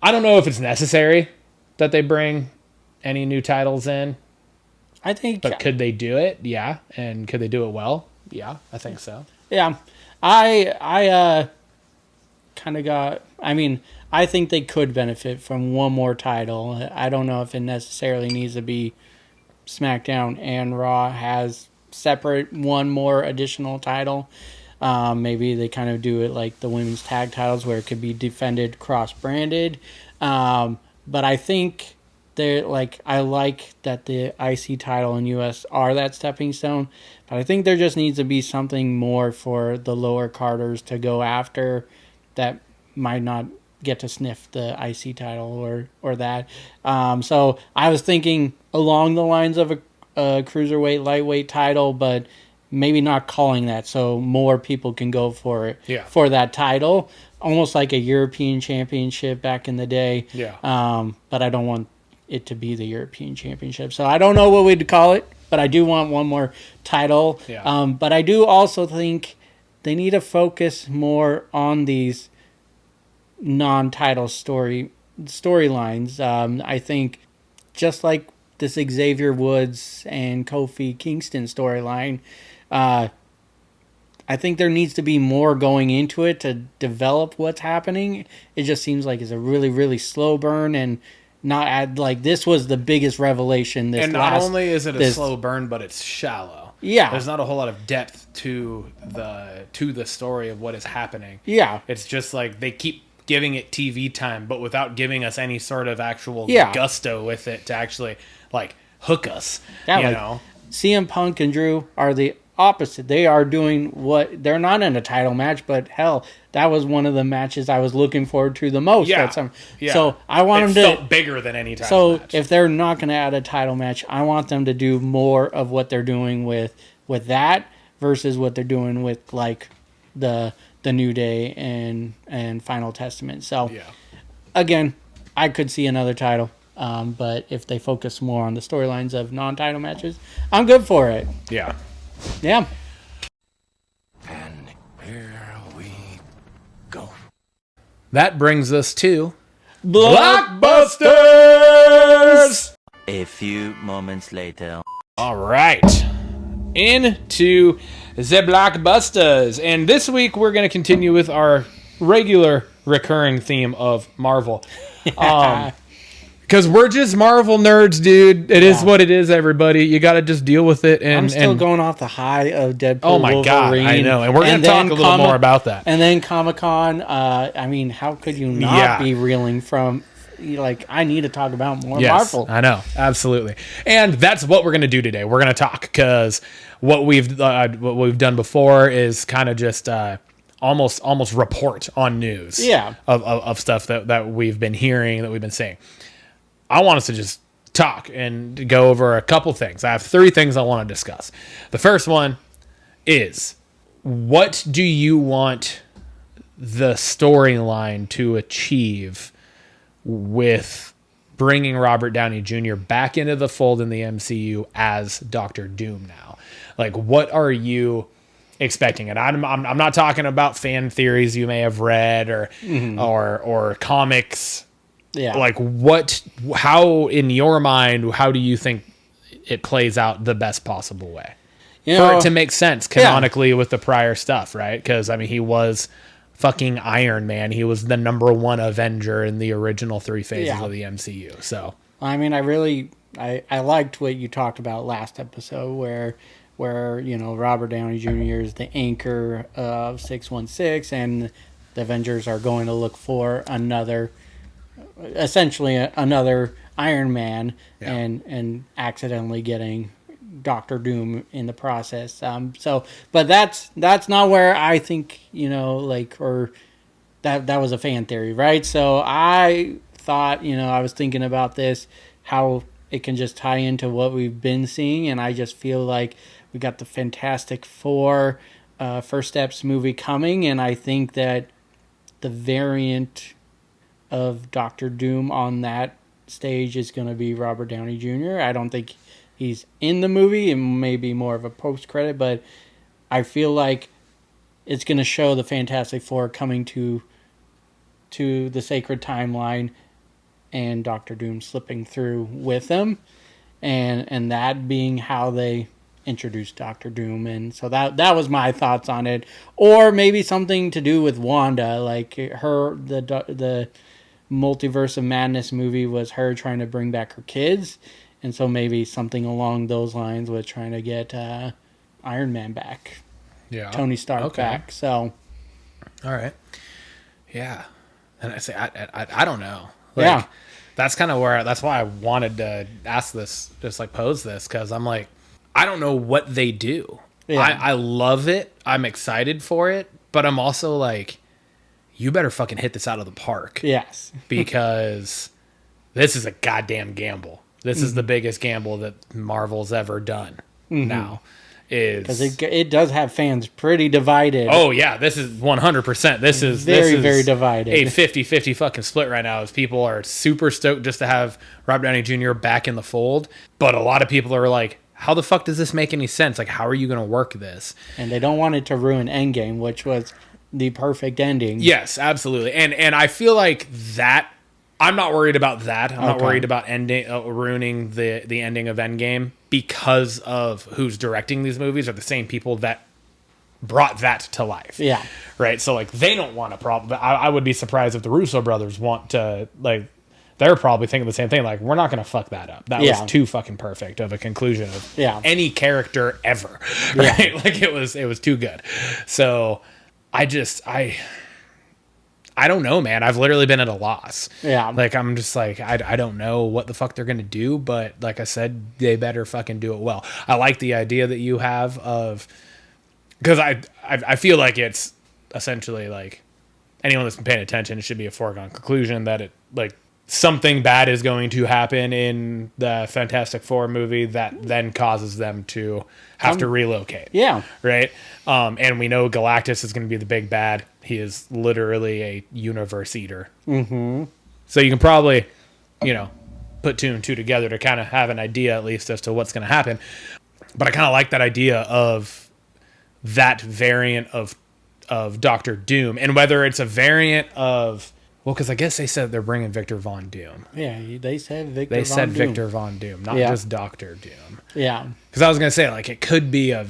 I don't know if it's necessary that they bring any new titles in. I think... But could they do it? Yeah. And could they do it well? Yeah, I think so. Yeah. I kind of got... I mean, I think they could benefit from one more title. I don't know if it necessarily needs to be SmackDown and Raw has separate one more additional title. Maybe they kind of do it like the women's tag titles where it could be defended cross-branded. But I think they're like, I like that the IC title in US are that stepping stone. But I think there just needs to be something more for the lower carders to go after that might not get to sniff the IC title or that. So I was thinking along the lines of a cruiserweight, lightweight title, but maybe not calling that so more people can go for it for that title. Almost like a European Championship back in the day. Yeah. But I don't want it to be the European Championship. So I don't know what we'd call it, but I do want one more title. Yeah. But I do also think they need to focus more on these non-title storylines. I think just like this Xavier Woods and Kofi Kingston storyline, I think there needs to be more going into it to develop what's happening. It just seems like it's a really, really slow burn and not add like this was the biggest revelation this and not only is it a slow burn, but it's shallow. Yeah. There's not a whole lot of depth to the story of what is happening. Yeah. It's just like they keep giving it TV time, but without giving us any sort of actual gusto with it to actually like hook us. Yeah, you like, know, CM Punk and Drew are the opposite. They are doing what they're not in a title match, but hell, that was one of the matches I was looking forward to the most. Yeah. So I want them to felt bigger than any title match. So if they're not going to add a title match, I want them to do more of what they're doing with that versus what they're doing with like the New Day and Final Testament. So again, I could see another title. But if they focus more on the storylines of non-title matches, I'm good for it. Yeah. Yeah. And here we go. That brings us to Blockbusters! A few moments later. All right. Into the Blockbusters. And this week we're going to continue with our regular recurring theme of Marvel. Because we're just Marvel nerds, dude. It is what it is, everybody. You got to just deal with it. And I'm still going off the high of Deadpool. Oh my God, I know. And we're going to talk a little more about that. And then Comic-Con. I mean, how could you not be reeling from... Like, I need to talk about more Marvel. I know. Absolutely. And that's what we're going to do today. We're going to talk because what we've done before is kind of just... almost report on news of stuff that we've been hearing, that we've been seeing. I want us to just talk and go over a couple things. I have 3 things I want to discuss. The first one is, what do you want the storyline to achieve with bringing Robert Downey Jr. back into the fold in the MCU as Doctor Doom now? Like, what are you expecting? And I'm not talking about fan theories you may have read or comics. Yeah. Like, how in your mind, how do you think it plays out the best possible way for it to make sense canonically with the prior stuff, right? Because I mean, he was fucking Iron Man. He was the #1 Avenger in the original 3 phases of the MCU. So I mean, I liked what you talked about last episode where you know, Robert Downey Jr. is the anchor of 616 and the Avengers are going to look for essentially another Iron Man and accidentally getting Doctor Doom in the process. But that's not where I think, you know, like, or that was a fan theory, right? So I thought, you know, I was thinking about this, how it can just tie into what we've been seeing. And I just feel like we got the Fantastic Four First Steps movie coming, and I think that the variant of Doctor Doom on that stage is going to be Robert Downey Jr. I don't think he's in the movie. It may be more of a post-credit, but I feel like it's going to show the Fantastic Four coming to the sacred timeline and Doctor Doom slipping through with them, and that being how they introduced Doctor Doom. And so that was my thoughts on it. Or maybe something to do with Wanda, like the Multiverse of Madness movie was her trying to bring back her kids, and so maybe something along those lines with trying to get Iron Man back, Tony Stark back. So, all right, yeah, and I say I don't know. Like, that's kind of that's why I wanted to ask this, just like pose this, because I'm like, I don't know what they do. Yeah. I love it. I'm excited for it, but I'm also like, you better fucking hit this out of the park. Yes. Because this is a goddamn gamble. This is the biggest gamble that Marvel's ever done now. Because it does have fans pretty divided. Oh, yeah. This is 100%. This is very divided. A 50-50 fucking split right now, as people are super stoked just to have Robert Downey Jr. back in the fold. But a lot of people are like, how the fuck does this make any sense? Like, how are you going to work this? And they don't want it to ruin Endgame, which was the perfect ending. Yes, absolutely. And I feel like that, I'm not worried about that. I'm not worried about ruining the ending of Endgame, because of who's directing these movies are the same people that brought that to life. Yeah. Right? So, like, they don't want a problem. I would be surprised if the Russo brothers want to, like, they're probably thinking the same thing. Like, we're not going to fuck that up. That was too fucking perfect of a conclusion of any character ever. Right? Like, it was too good. So, I don't know, man. I've literally been at a loss. Yeah. Like, I'm just like, I don't know what the fuck they're going to do, but like I said, they better fucking do it well. I like the idea that you have of, because I feel like it's essentially like, anyone that's been paying attention, it should be a foregone conclusion that it, like, something bad is going to happen in the Fantastic Four movie that then causes them to have to relocate. Yeah. Right? And we know Galactus is going to be the big bad. He is literally a universe eater. Mm-hmm. So you can probably, put two and two together to kind of have an idea at least as to what's going to happen. But I kind of like that idea of that variant of Doctor Doom. And whether it's a variant of... Well, because I guess they said they're bringing Victor Von Doom. Yeah, they said Victor They Von said Doom. Victor Von Doom, not just Doctor Doom. Yeah. Because I was going to say, like, it could be a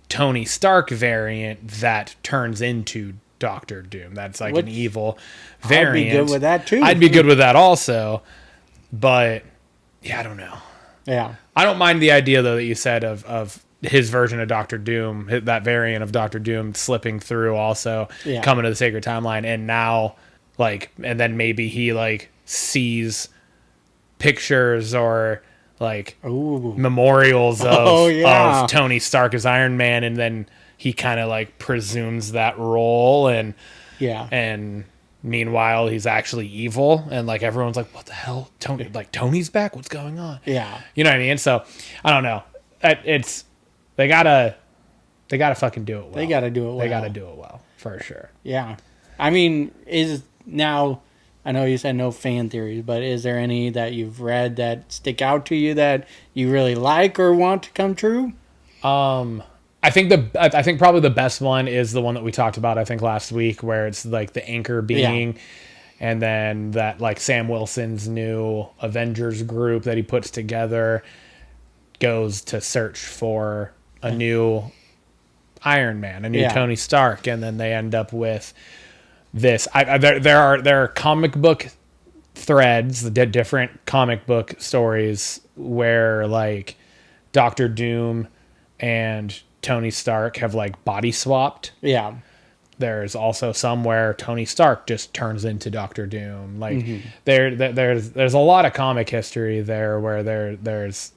Tony Stark variant that turns into Doctor Doom. That's like an evil variant. I'd be good with that, too. I'd be good with that also. But, yeah, I don't know. Yeah. I don't mind the idea, though, that you said of his version of Doctor Doom, that variant of Doctor Doom slipping through also, coming to the Sacred Timeline, and now... Like, and then maybe he, like, sees pictures or, like, memorials of Tony Stark as Iron Man, and then he kind of, like, presumes that role, and meanwhile, he's actually evil, and, like, everyone's like, what the hell? Tony's back? What's going on? Yeah. You know what I mean? So, I don't know. They gotta fucking do it well. They gotta do it well. They gotta do it well, for sure. Yeah. I mean, now, I know you said no fan theories, but is there any that you've read that stick out to you that you really like or want to come true? I think probably the best one is the one that we talked about, I think, last week, where it's like the anchor being, and then that, like, Sam Wilson's new Avengers group that he puts together goes to search for a new Iron Man, a new Tony Stark, and then they end up with this. There are comic book threads, the different comic book stories where, like, Doctor Doom and Tony Stark have, like, body swapped. Yeah. There's also some where Tony Stark just turns into Doctor Doom. Like, there's a lot of comic history there where there's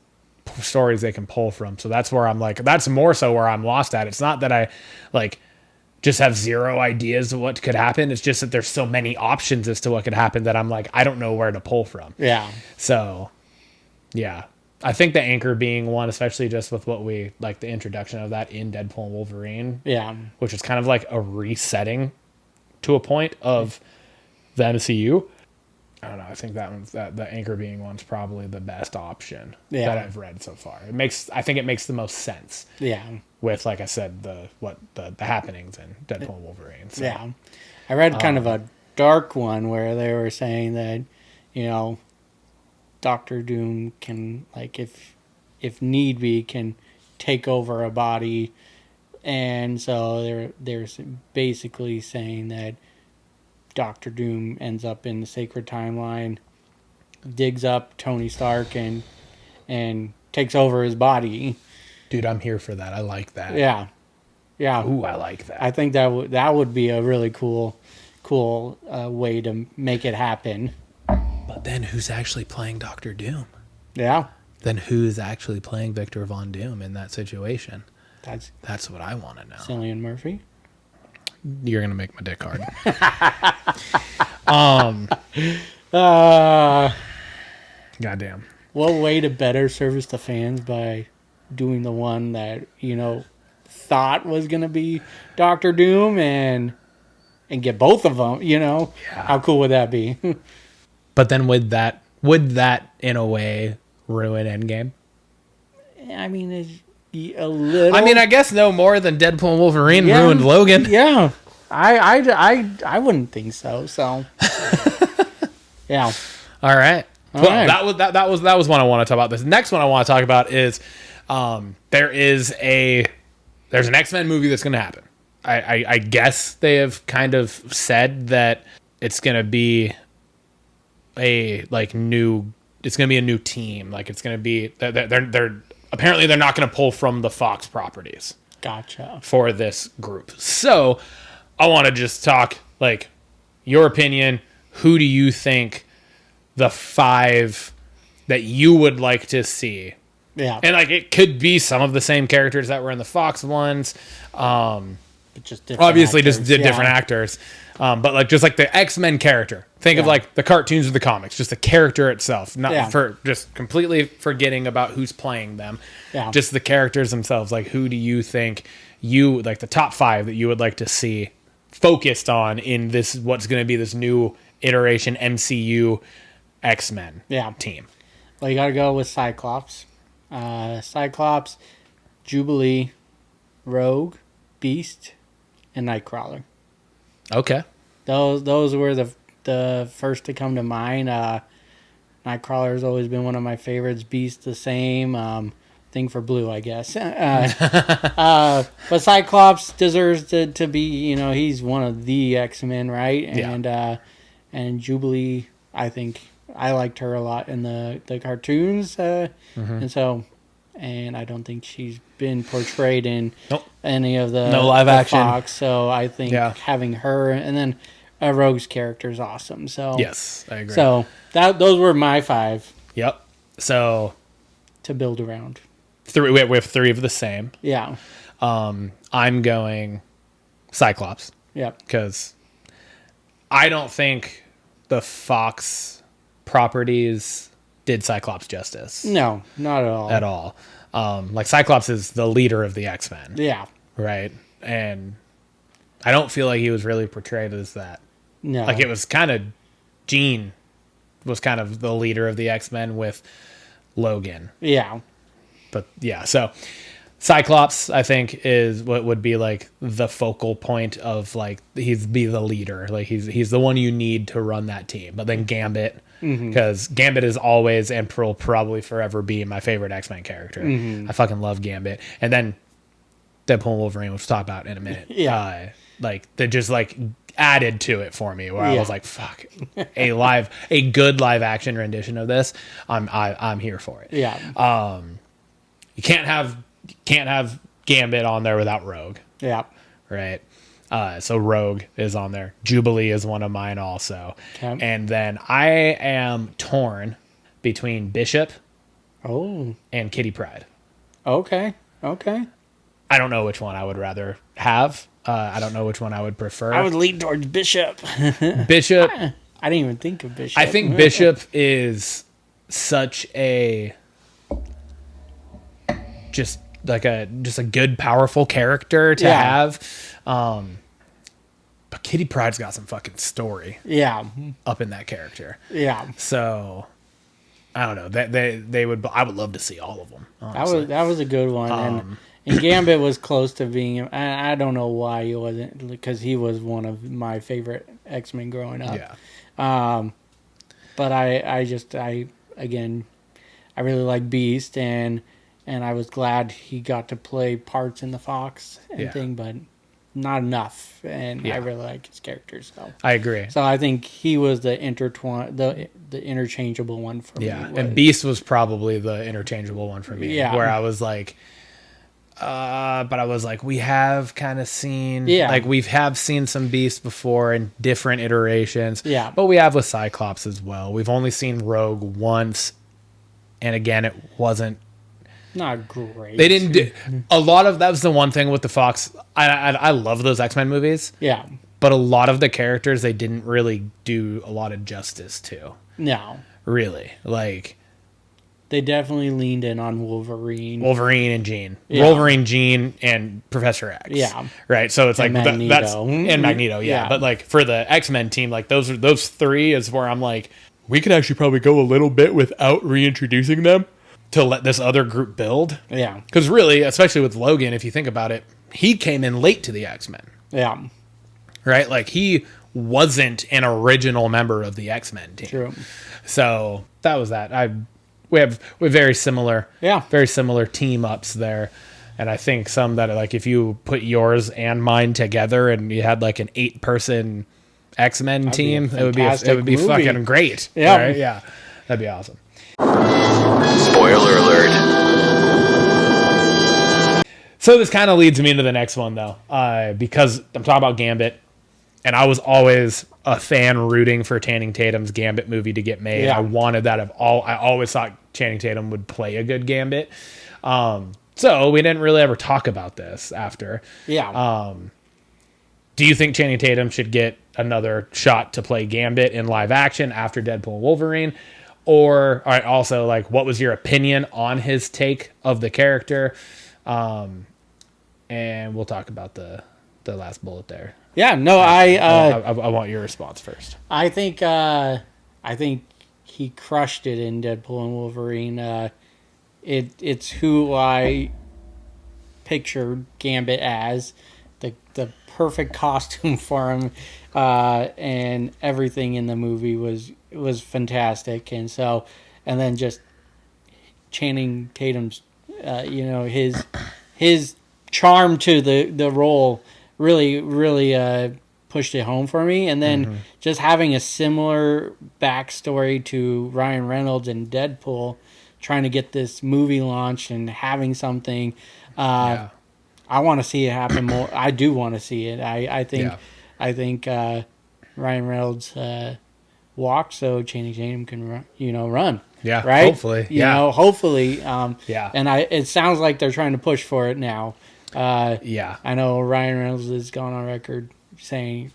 stories they can pull from. So that's where I'm like, that's more so where I'm lost at. It's not that I, like, just have zero ideas of what could happen. It's just that there's so many options as to what could happen that I'm like, I don't know where to pull from. Yeah. So Yeah. I think the anchor being one, especially just with what we like the introduction of that in Deadpool and Wolverine. Yeah. Which is kind of like a resetting to a point of the MCU. I don't know. I think that the anchor being one's probably the best option that I've read so far. I think it makes the most sense. Yeah. With, like I said, the happenings in Deadpool and Wolverine. So. Yeah. I read kind of a dark one where they were saying that, Doctor Doom can, like, if need be, can take over a body, and so they're basically saying that Doctor Doom ends up in the sacred timeline, digs up Tony Stark, and takes over his body. Dude, I'm here for that. I like that. Yeah. Ooh, I like that. I think that would be a really cool way to make it happen. But then who's actually playing Doctor Doom? Yeah. Then who's actually playing Victor Von Doom in that situation? That's what I want to know. Cillian Murphy. You're gonna make my dick hard. Goddamn. What way to better service the fans by doing the one that thought was gonna be Doctor Doom and get both of them? Yeah. How cool would that be? But then would that in a way ruin Endgame? I mean, a little. I mean, I guess no more than Deadpool and Wolverine ruined Logan. Yeah, I wouldn't think so. So, yeah. All right. All Well, right. that was one I want to talk about. This next one I want to talk about is there's an X-Men movie that's going to happen. I guess they have kind of said that it's going to be it's going to be a new team. Like it's going to be they're apparently they're not going to pull from the Fox properties. Gotcha. For this group. So I want to just talk like your opinion. Who do you think the 5 that you would like to see? Yeah. And like it could be some of the same characters that were in the Fox ones. But just different Obviously actors. just did different actors. But like just like the X-Men character. Think of like the cartoons or the comics, just the character itself, not for just completely forgetting about who's playing them. Yeah. Just the characters themselves. Like who do you think like the top 5 that you would like to see focused on in this, what's going to be this new iteration MCU X-Men team? Well, you got to go with Cyclops. Cyclops, Jubilee, Rogue, Beast, and Nightcrawler. Okay. Those were the first to come to mind. Nightcrawler has always been one of my favorites. Beast the same. Thing for blue, I guess. But Cyclops deserves to be. He's one of the X-Men, right? And Jubilee, I think I liked her a lot in the cartoons, and I don't think she's been portrayed in any of the live action Fox. So I think having her, and then Rogue's character is awesome. So yes, I agree. So those were my 5. Yep. So to build around. We have 3 of the same. Yeah. I'm going Cyclops. Yep. Because I don't think the Fox properties did Cyclops justice. No, not at all. At all. Like Cyclops is the leader of the X-Men. Yeah. Right. And I don't feel like he was really portrayed as that. No. Like it was kind of Jean was kind of the leader of the X-Men with Logan. Yeah. But yeah, so Cyclops, I think, is what would be like the focal point of like he'd be the leader. Like he's the one you need to run that team. But then Gambit, because Gambit is always and will probably forever be my favorite X-Men character. I fucking love Gambit. And then Deadpool and Wolverine, which we'll talk about in a minute. Yeah. Like they just like added to it for me where I was like, fuck, a good live action rendition of this. I'm here for it. Yeah. You can't have Gambit on there without Rogue. Yeah. Right. So Rogue is on there. Jubilee is one of mine also. Okay. And then I am torn between Bishop and Kitty Pryde. Okay. I don't know which one I would rather have. I don't know which one I would prefer. I would lean towards Bishop. Bishop. I didn't even think of Bishop. I think Bishop is such a just a good, powerful character to have. But Kitty Pryde's got some fucking story. Yeah. Up in that character. Yeah. So I don't know. They would. I would love to see all of them. Honestly. That was a good one. And Gambit was close to being. I don't know why he wasn't, because he was one of my favorite X-Men growing up. Yeah. But I really like Beast, and I was glad he got to play parts in the Fox and thing, but not enough. And I really like his character. So I agree. So I think he was the interchangeable one for me. Yeah, and Beast was probably the interchangeable one for me. Yeah. Where I was like, but I was like, we have kind of seen, we have seen some Beasts before in different iterations. Yeah. But we have with Cyclops as well. We've only seen Rogue once, and again, it wasn't not great. They didn't do a lot of. That was the one thing with the Fox. I love those X-Men movies. Yeah. But a lot of the characters they didn't really do a lot of justice to. No. Really, like. They definitely leaned in on Wolverine and Jean. Yeah. Wolverine, Jean, and Professor X. Yeah. Right. So it's like Magneto. that's and Magneto. Yeah. But like for the X-Men team, like those three is where I'm like, we could actually probably go a little bit without reintroducing them to let this other group build. Yeah. Because really, especially with Logan, if you think about it, he came in late to the X-Men. Yeah. Right. Like he wasn't an original member of the X-Men team. True. So that was that. We have very similar team ups there, and I think some that like if you put yours and mine together and you had like an 8-person X-Men team, it would be movie. fucking great. Yeah, right? Yeah, that'd be awesome. Spoiler alert. So this kind of leads me into the next one though, because I'm talking about Gambit, and I was always a fan rooting for Channing Tatum's Gambit movie to get made. Yeah. I wanted that I always thought Channing Tatum would play a good Gambit. So we didn't really ever talk about this after. Yeah. Do you think Channing Tatum should get another shot to play Gambit in live action after Deadpool and Wolverine? Or all right, also, like, what was your opinion on his take of the character? And we'll talk about the last bullet there. Yeah, no, I want your response first. I think he crushed it in Deadpool and Wolverine. It's who I pictured Gambit as, the perfect costume for him, and everything in the movie was fantastic. And then just Channing Tatum's, his charm to the role really pushed it home for me. And then just having a similar backstory to Ryan Reynolds and Deadpool, trying to get this movie launched and having something, I want to see it happen more. I do want to see it. I think Ryan Reynolds walked so Channing Tatum can run. Yeah, right. Hopefully, hopefully. And it sounds like they're trying to push for it now. I know Ryan Reynolds has gone on record saying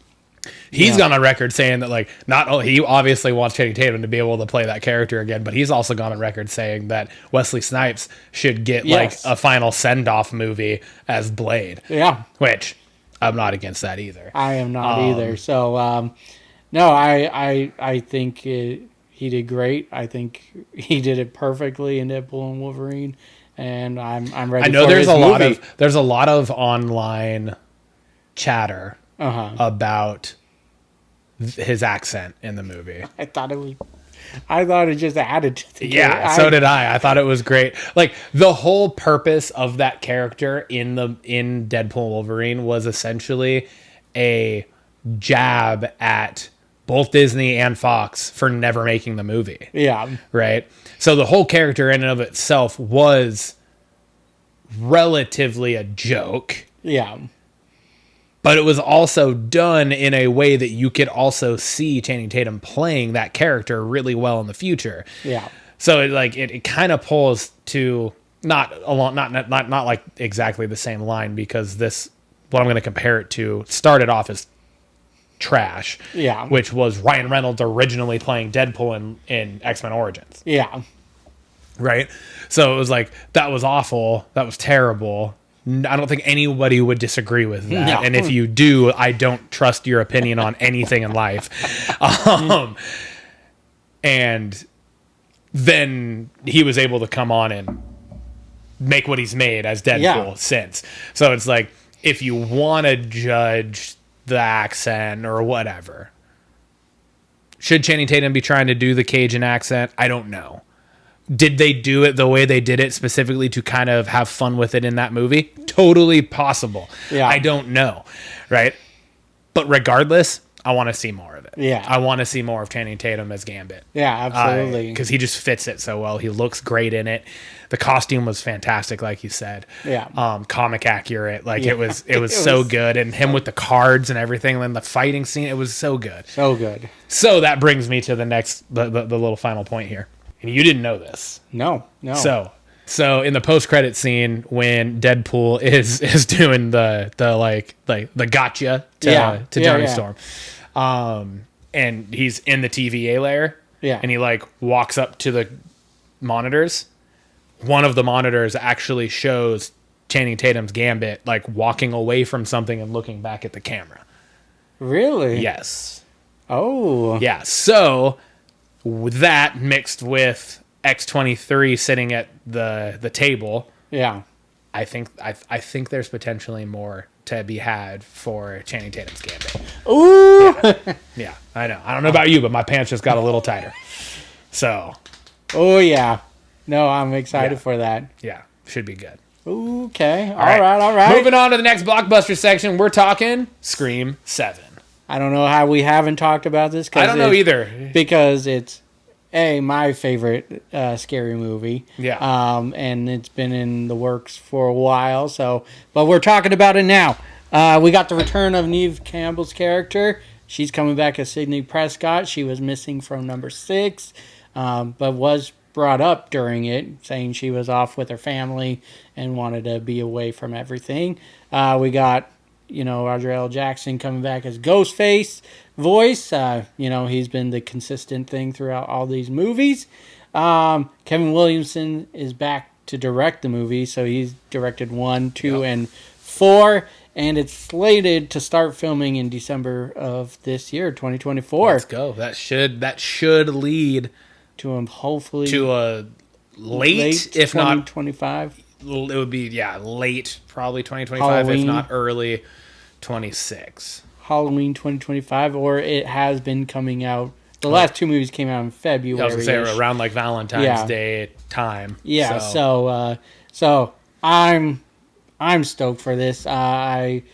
he's gone on record saying that, like, not only he obviously wants Channing Tatum to be able to play that character again, but he's also gone on record saying that Wesley Snipes should get like a final send-off movie as Blade. Yeah, which I'm not against that either. I am not either. So no, I think he did great. I think he did it perfectly in Deadpool and Wolverine. And I'm ready. I know for there's his there's a lot of online chatter about his accent in the movie. I thought it just added to the game. So did I. I thought it was great. Like the whole purpose of that character in Deadpool and Wolverine was essentially a jab at both Disney and Fox for never making the movie. Yeah. Right? So the whole character in and of itself was relatively a joke. Yeah. But it was also done in a way that you could also see Channing Tatum playing that character really well in the future. Yeah. So it kind of pulls to not like exactly the same line, because what I'm going to compare it to started off as trash. Yeah. Which was Ryan Reynolds originally playing Deadpool in X-Men Origins. Yeah. Right? So it was like, that was awful. That was terrible. I don't think anybody would disagree with that. No. And if you do, I don't trust your opinion on anything in life. And then he was able to come on and make what he's made as Deadpool since. So it's like, if you want to judge the accent or whatever, should Channing Tatum be trying to do the Cajun accent? I don't know. Did they do it the way they did it specifically to kind of have fun with it in that movie? Totally possible. Yeah. I don't know. Right? But regardless, I want to see more of it. Yeah. I want to see more of Channing Tatum as Gambit. Yeah, absolutely. Because he just fits it so well. He looks great in it. The costume was fantastic, like you said. Yeah. Comic accurate. Like it was so good. And him with the cards and everything, and the fighting scene, it was so good. So good. So that brings me to the little final point here. And you didn't know this. No. So in the post-credit scene when Deadpool is doing the gotcha to Johnny Storm, and he's in the TVA layer, and he like walks up to the monitors. One of the monitors actually shows Channing Tatum's Gambit like walking away from something and looking back at the camera. Really? Yes. Oh. Yeah. So with that mixed with X-23 sitting at the table, I think there's potentially more to be had for Channing Tatum's Gambit. Ooh. Yeah, I know. I don't know about you, but my pants just got a little tighter. So. Oh yeah. No, I'm excited for that. Yeah, should be good. Okay. All right. Moving on to the next blockbuster section, we're talking Scream 7. I don't know how we haven't talked about this. I don't know either. Because it's my favorite scary movie. Yeah. And it's been in the works for a while. But we're talking about it now. We got the return of Neve Campbell's character. She's coming back as Sidney Prescott. She was missing from number 6, but was brought up during it, saying she was off with her family and wanted to be away from everything. We got, Roger L. Jackson coming back as Ghostface voice. He's been the consistent thing throughout all these movies. Kevin Williamson is back to direct the movie, so he's directed 1, 2, and 4, and it's slated to start filming in December of this year, 2024. Let's go. That should lead to him, hopefully to a late if 2025. Not, it would be late, probably 2025, Halloween. if not early 26. Halloween 2025, or it has been coming out. The last 2 movies came out in February. I was gonna say around like Valentine's Day time. Yeah, so I'm stoked for this. I've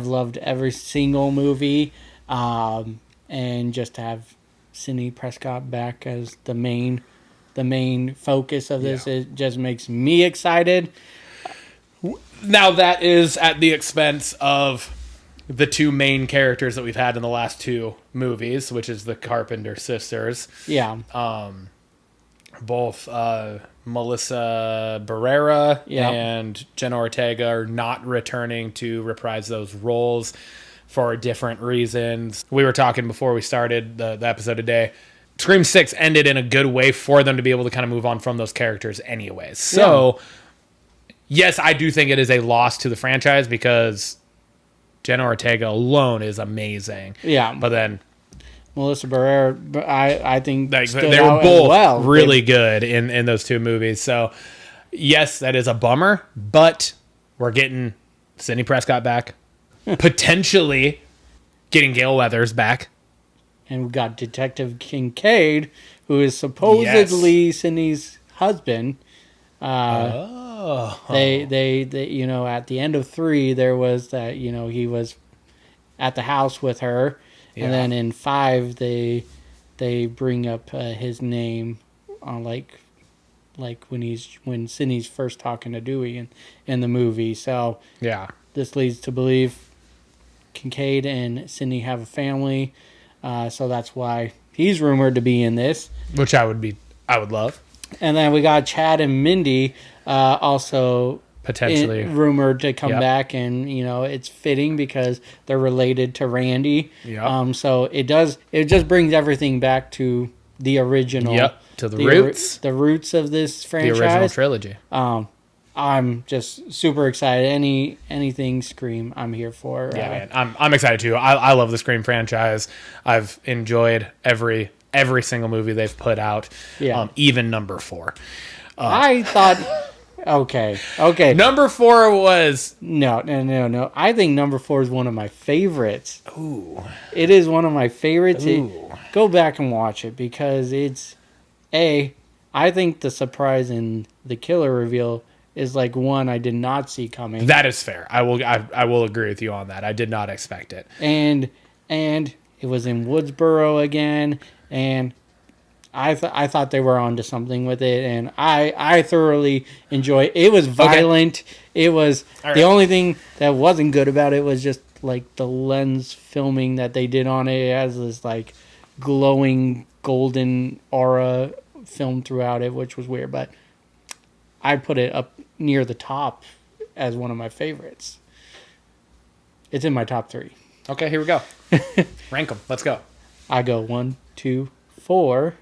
loved every single movie, and just to have Sidney Prescott back as the main focus of this, it just makes me excited. Now that is at the expense of the 2 main characters that we've had in the last 2 movies, which is the Carpenter sisters. Yeah. Both Melissa Barrera and Jenna Ortega are not returning to reprise those roles for different reasons. We were talking before we started the episode today. Scream 6 ended in a good way for them to be able to kind of move on from those characters anyways. So, yes, I do think it is a loss to the franchise because Jenna Ortega alone is amazing. Yeah. But then Melissa Barrera, I think they stood were out both as well. really good in those 2 movies. So, yes, that is a bummer, but we're getting Sidney Prescott back. Potentially getting Gale Weathers back. And we got Detective Kincaid, who is supposedly Sidney's husband. They at the end of 3, there was that, he was at the house with her. Yeah. And then in 5, they bring up his name on like when Sidney's first talking to Dewey in the movie. So this leads to believe Kincaid and Sidney have a family. So that's why he's rumored to be in this. Which I would love. And then we got Chad and Mindy also potentially rumored to come Yep. back, and it's fitting because they're related to Randy. Yep. So it just brings everything back to the original. Yep, to the roots. The roots of this franchise. the original trilogy. I'm just super excited. Anything Scream, I'm here for. Yeah, man, I'm excited too. I love the Scream franchise. I've enjoyed every single movie they've put out. Yeah. Even number 4. I thought, okay. Number 4 was No. I think number 4 is one of my favorites. ooh. It is one of my favorites. Ooh. Go back and watch it because it's I think the surprise in the killer reveal is like one I did not see coming. That is fair. I will agree with you on that. I did not expect it. And it was in Woodsboro again, and I thought they were onto something with it, and I thoroughly enjoy it. It was violent. It was the only thing that wasn't good about it was just like the lens filming that they did on it. It has this like glowing golden aura film throughout it, which was weird, but I put it up near the top as one of my favorites. It's in my top 3. Okay, here we go. Rank them. Let's go. I go 1, 2, 4,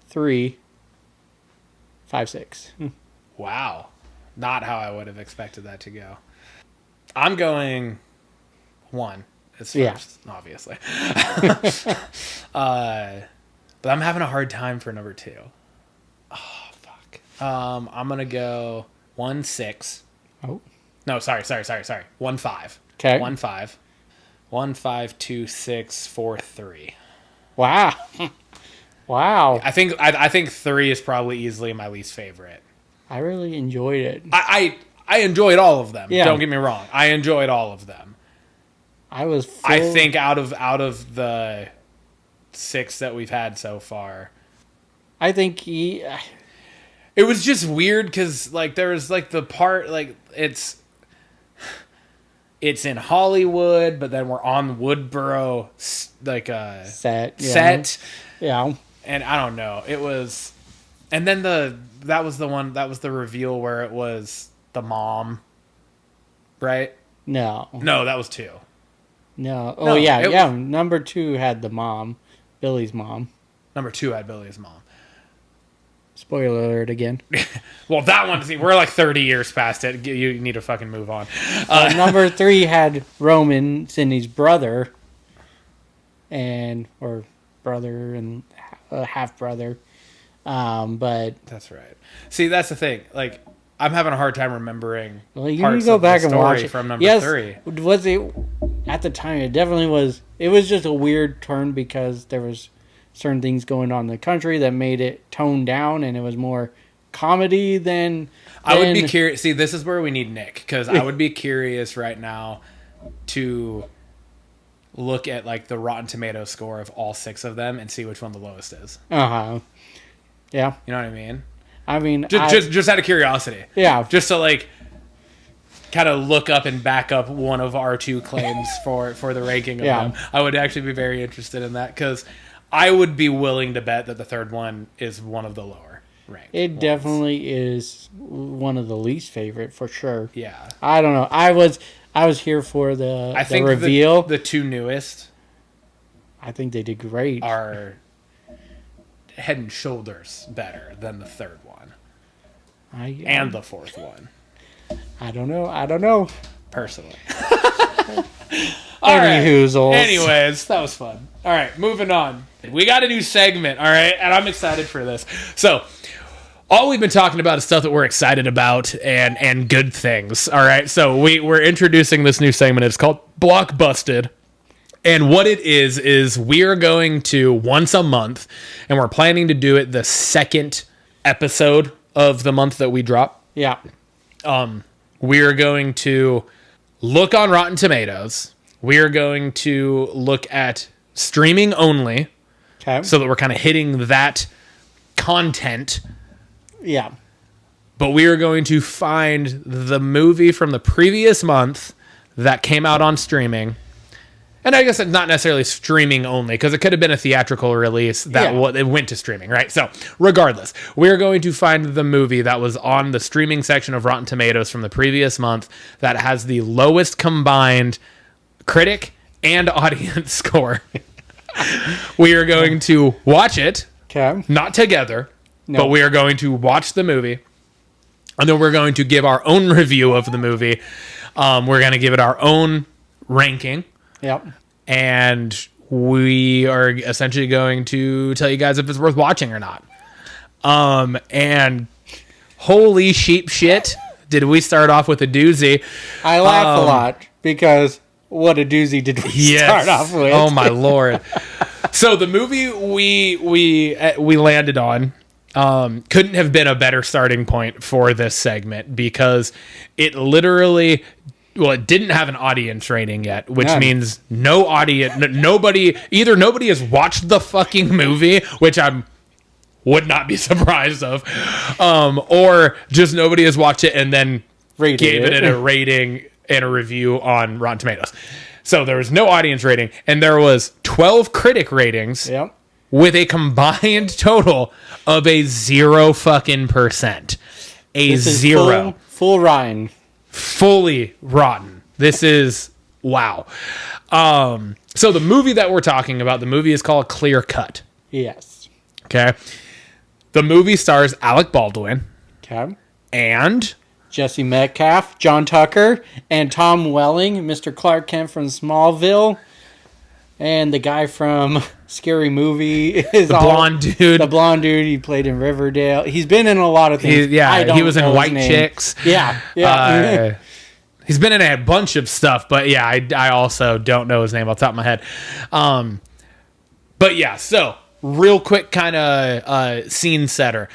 3, 5, 6. Wow. Not how I would have expected that to go. I'm going 1 as first, obviously. But I'm having a hard time for number 2. Oh, fuck. I'm going to go 1, 6. Oh. No, sorry. 1, 5. Okay. 1, 5. 1, 5, 2, 6, 4, 3. Wow. Wow. I think 3 is probably easily my least favorite. I really enjoyed it. I enjoyed all of them. Yeah. Don't get me wrong. I enjoyed all of them. I think out of the 6 that we've had so far, I think it was just weird because like there was like the part like it's in Hollywood, but then we're on Woodboro like set. Yeah. And I don't know. It was, and then that was the reveal where it was the mom, right? No. No, that was 2. No. Oh No, yeah. Number 2 had the mom, Billy's mom. Number 2 had Billy's mom. Spoiler alert again. Well, that one, see, we're like 30 years past it. You need to fucking move on. Number 3 had Roman, Sydney's brother, or brother and half brother. But That's right. See, that's the thing. Like, I'm having a hard time remembering. well, you need parts to go of the back and story watch it from number yes, 3. Was it at the time? It definitely was. It was just a weird turn because there was certain things going on in the country that made it toned down, and it was more comedy than. I would be curious. See, this is where we need Nick, because I would be curious right now to look at like the Rotten Tomato score of all 6 of them and see which one the lowest is. Yeah. You know what I mean? I mean, Just out of curiosity. Yeah. Just to like kind of look up and back up one of our 2 claims for the ranking of them. I would actually be very interested in that because I would be willing to bet that the 3rd one is one of the lower ranked. It ones. definitely is one of the least favorite for sure. Yeah. I don't know. I was here for the reveal. The 2 newest I think they did great. are head and shoulders better than the 3rd one and the 4th one. I don't know. Personally. Hoozles. Anyways, that was fun. All right, moving on. We got a new segment, all right, and I'm excited for this. So, all we've been talking about is stuff that we're excited about and good things, all right? So, we're introducing this new segment. It's called Blockbusted. And what it is we are going to once a month, and we're planning to do it the 2nd episode of the month that we drop. Yeah. We're going to look on Rotten Tomatoes. We're going to look at streaming only, Okay. so that we're kind of hitting that content. Yeah. But we are going to find the movie from the previous month that came out on streaming And I guess it's not necessarily streaming only, because it could have been a theatrical release that it went to streaming, right? So, regardless, we're going to find the movie that was on the streaming section of Rotten Tomatoes from the previous month that has the lowest combined critic and audience score. We are going to watch it, not together, but we are going to watch the movie, and then we're going to give our own review of the movie. We're going to give it our own ranking. Yep. And we are essentially going to tell you guys if it's worth watching or not. And holy sheep shit, did we start off with a doozy. I laugh a lot because what a doozy did we start off with. Oh my Lord. So the movie we landed on couldn't have been a better starting point for this segment, because it literally... Well, it didn't have an audience rating yet, which means no audience, nobody has watched the fucking movie, which I would not be surprised of, or just nobody has watched it and then gave it a rating and a review on Rotten Tomatoes. So there was no audience rating, and there was 12 critic ratings with a combined total of a 0% This is 0. Full Ryan. Fully rotten. This is wow. So the movie that we're talking about, the movie is called Clear Cut. Yes. Okay. The movie stars Alec Baldwin. Okay. And Jesse Metcalf, John Tucker, and Tom Welling, Mr. Clark Kent from Smallville, and the guy from Scary Movie is the blonde dude. The blonde dude. He played in Riverdale. He's been in a lot of things. He was in White Chicks. Yeah. He's been in a bunch of stuff, but yeah, I also don't know his name off the top of my head. But yeah, so real quick kind of scene setter.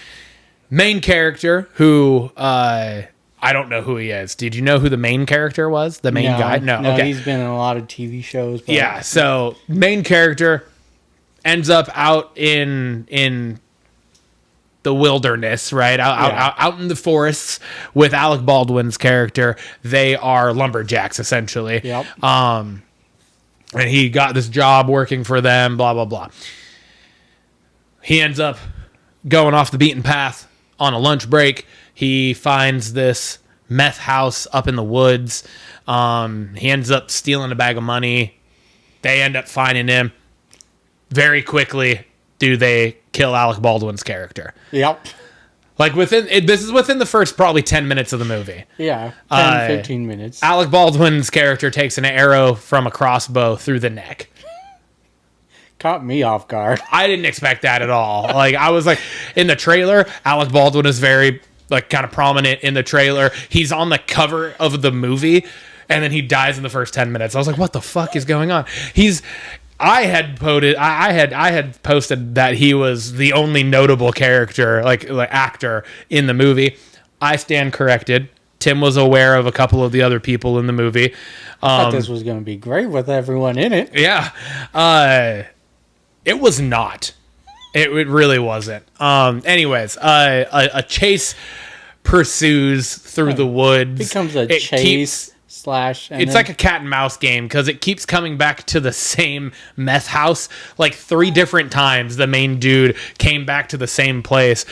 Main character who I don't know who he is. Did you know who the main character was? The main guy? No. Okay. He's been in a lot of TV shows. But yeah, so main character ends up out in the wilderness, right? Out in the forests with Alec Baldwin's character. They are lumberjacks, essentially. Yep. And he got this job working for them, blah, blah, blah. He ends up going off the beaten path on a lunch break. He finds this meth house up in the woods. He ends up stealing a bag of money. They end up finding him. Very quickly do they kill Alec Baldwin's character. Yep. Like this is within the first probably 10 minutes of the movie. Yeah, 10, 15 minutes. Alec Baldwin's character takes an arrow from a crossbow through the neck. Caught me off guard. I didn't expect that at all. Like, I was like, in the trailer, Alec Baldwin is very, like, kind of prominent in the trailer. He's on the cover of the movie, and then he dies in the first 10 minutes. I was like, what the fuck is going on? I had posted that he was the only notable character, like actor in the movie. I stand corrected. Tim was aware of a couple of the other people in the movie. I thought this was going to be great with everyone in it. Yeah. It was not. It really wasn't. Anyways, a chase pursues through the woods. Becomes a chase slash. It's like a cat and mouse game because it keeps coming back to the same meth house. Like 3 different times, the main dude came back to the same place.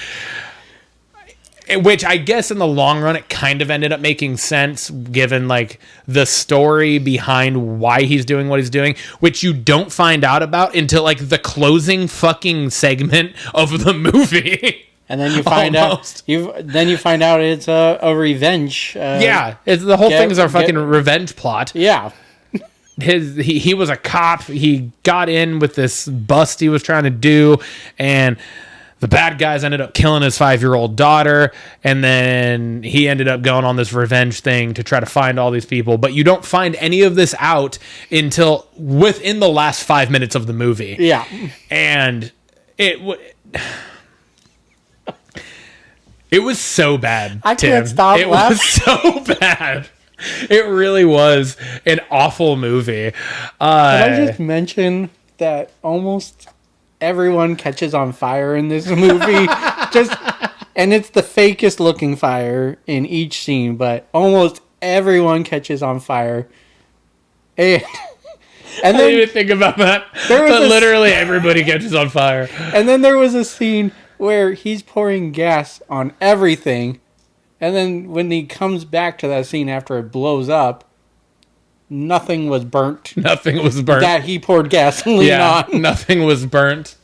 Which I guess in the long run, it kind of ended up making sense given like the story behind why he's doing what he's doing, which you don't find out about until like the closing fucking segment of the movie. And then you find out it's a revenge. The whole thing is a fucking revenge plot. Yeah. He was a cop. He got in with this bust he was trying to do, and the bad guys ended up killing his 5-year-old daughter, and then he ended up going on this revenge thing to try to find all these people. But you don't find any of this out until within the last 5 minutes of the movie. Yeah. And it was so bad, I Tim. can't stop laughing. It was so bad. It really was an awful movie. Can I just mention that almost everyone catches on fire in this movie? And it's the fakest looking fire in each scene, but almost everyone catches on fire. And And I didn't even think about that. But literally everybody catches on fire. And then there was a scene where he's pouring gas on everything. And then when he comes back to that scene after it blows up, nothing was burnt. Nothing was burnt. That he poured gasoline on. Nothing was burnt.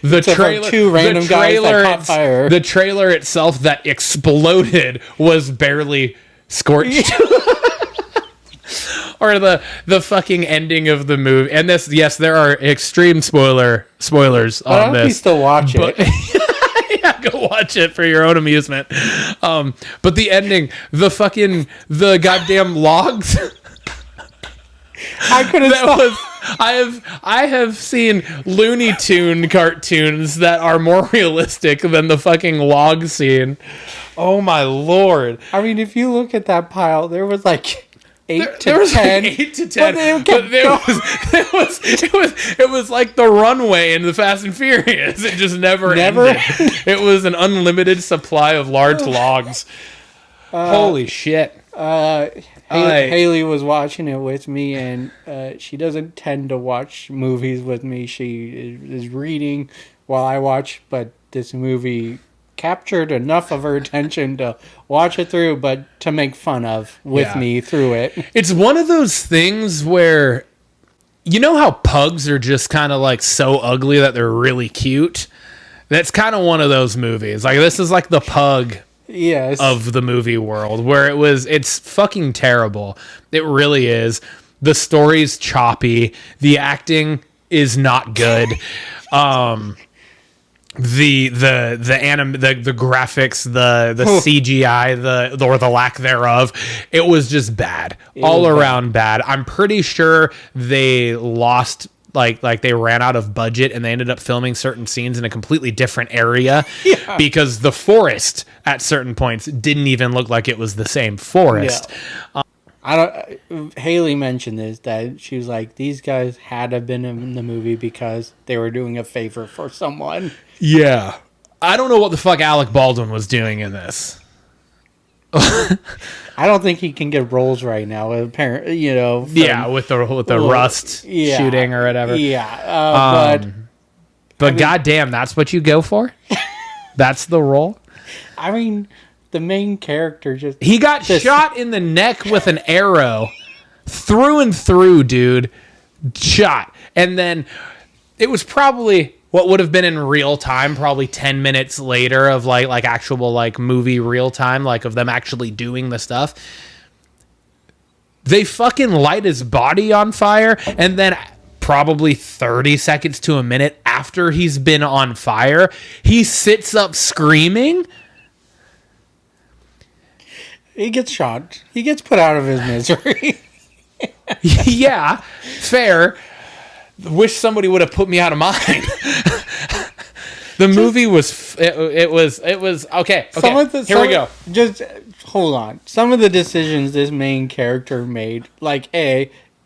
The Except trailer, for two random guys that caught fire. The trailer itself that exploded was barely scorched. Or the fucking ending of the movie. And this, yes, there are extreme spoilers on this. I hope you still watch it. Yeah, go watch it for your own amusement. But the ending, the goddamn logs. I couldn't stop. I have seen Looney Tune cartoons that are more realistic than the fucking log scene. Oh my lord! I mean, if you look at that pile, there was like 8 to 10. Like 8 to 10. It was like the runway in the Fast and Furious. It just never ended. It was an unlimited supply of large logs. Holy shit. Haley was watching it with me, and she doesn't tend to watch movies with me. She is reading while I watch, but this movie captured enough of her attention to watch it through, but to make fun of with me through it. It's one of those things where, you know how pugs are just kind of like so ugly that they're really cute? That's kind of one of those movies. Like, this is like the pug of the movie world, where it's fucking terrible. It really is. The story's choppy. The acting is not good. The graphics, the CGI, or the lack thereof, it was just bad. All around bad. I'm pretty sure they lost, like they ran out of budget and they ended up filming certain scenes in a completely different area because the forest at certain points didn't even look like it was the same forest. Haley mentioned this, that she was like, these guys had to have been in the movie because they were doing a favor for someone. Yeah. I don't know what the fuck Alec Baldwin was doing in this. I don't think he can get roles right now. Apparently, with the Rust shooting or whatever. Yeah, but goddamn, that's what you go for. That's the role. I mean, the main character he got shot in the neck with an arrow, through and through, dude. Shot, and then it was probably what would have been in real time, probably 10 minutes later of like actual like movie real time, like of them actually doing the stuff. They fucking light his body on fire, and then probably 30 seconds to a minute after he's been on fire, he sits up screaming. He gets shot. He gets put out of his misery. Yeah, fair. Wish somebody would have put me out of mine. The movie was it was okay. Here we go. Just hold on. Some of the decisions this main character made, like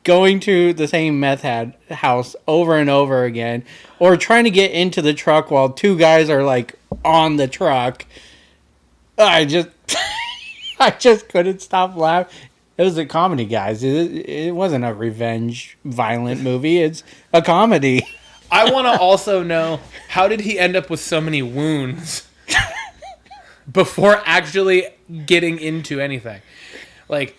going to the same meth house over and over again, or trying to get into the truck while two guys are like on the truck. I just couldn't stop laughing. It was a comedy, guys. It wasn't a revenge, violent movie. It's a comedy. I want to also know, how did he end up with so many wounds before actually getting into anything? Like,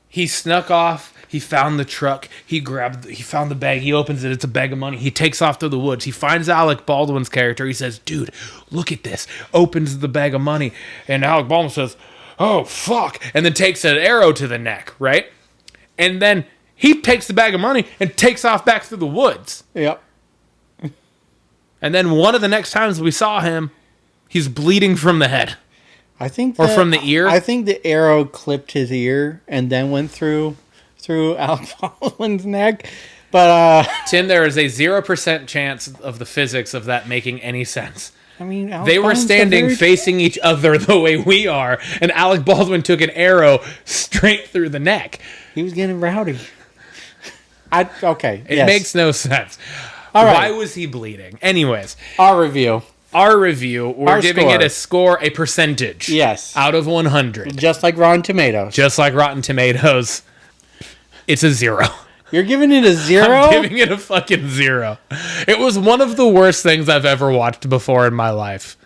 he snuck off. He found the truck. He found the bag. He opens it. It's a bag of money. He takes off through the woods. He finds Alec Baldwin's character. He says, dude, look at this. Opens the bag of money. And Alec Baldwin says, oh, fuck. And then takes an arrow to the neck, right? And then he takes the bag of money and takes off back through the woods. Yep. And then one of the next times we saw him, he's bleeding from the head. Or from the ear. I think the arrow clipped his ear and then went through Alec Baldwin's neck. But Tim, there is a 0% chance of the physics of that making any sense. I mean, they were standing facing each other the way we are, and Alec Baldwin took an arrow straight through the neck. He was getting rowdy. It makes no sense. All right. Why was he bleeding? Anyways, our review, we're giving it a percentage. Yes. Out of 100. Just like Rotten Tomatoes. It's a 0. You're giving it a 0? I'm giving it a fucking 0. It was one of the worst things I've ever watched before in my life.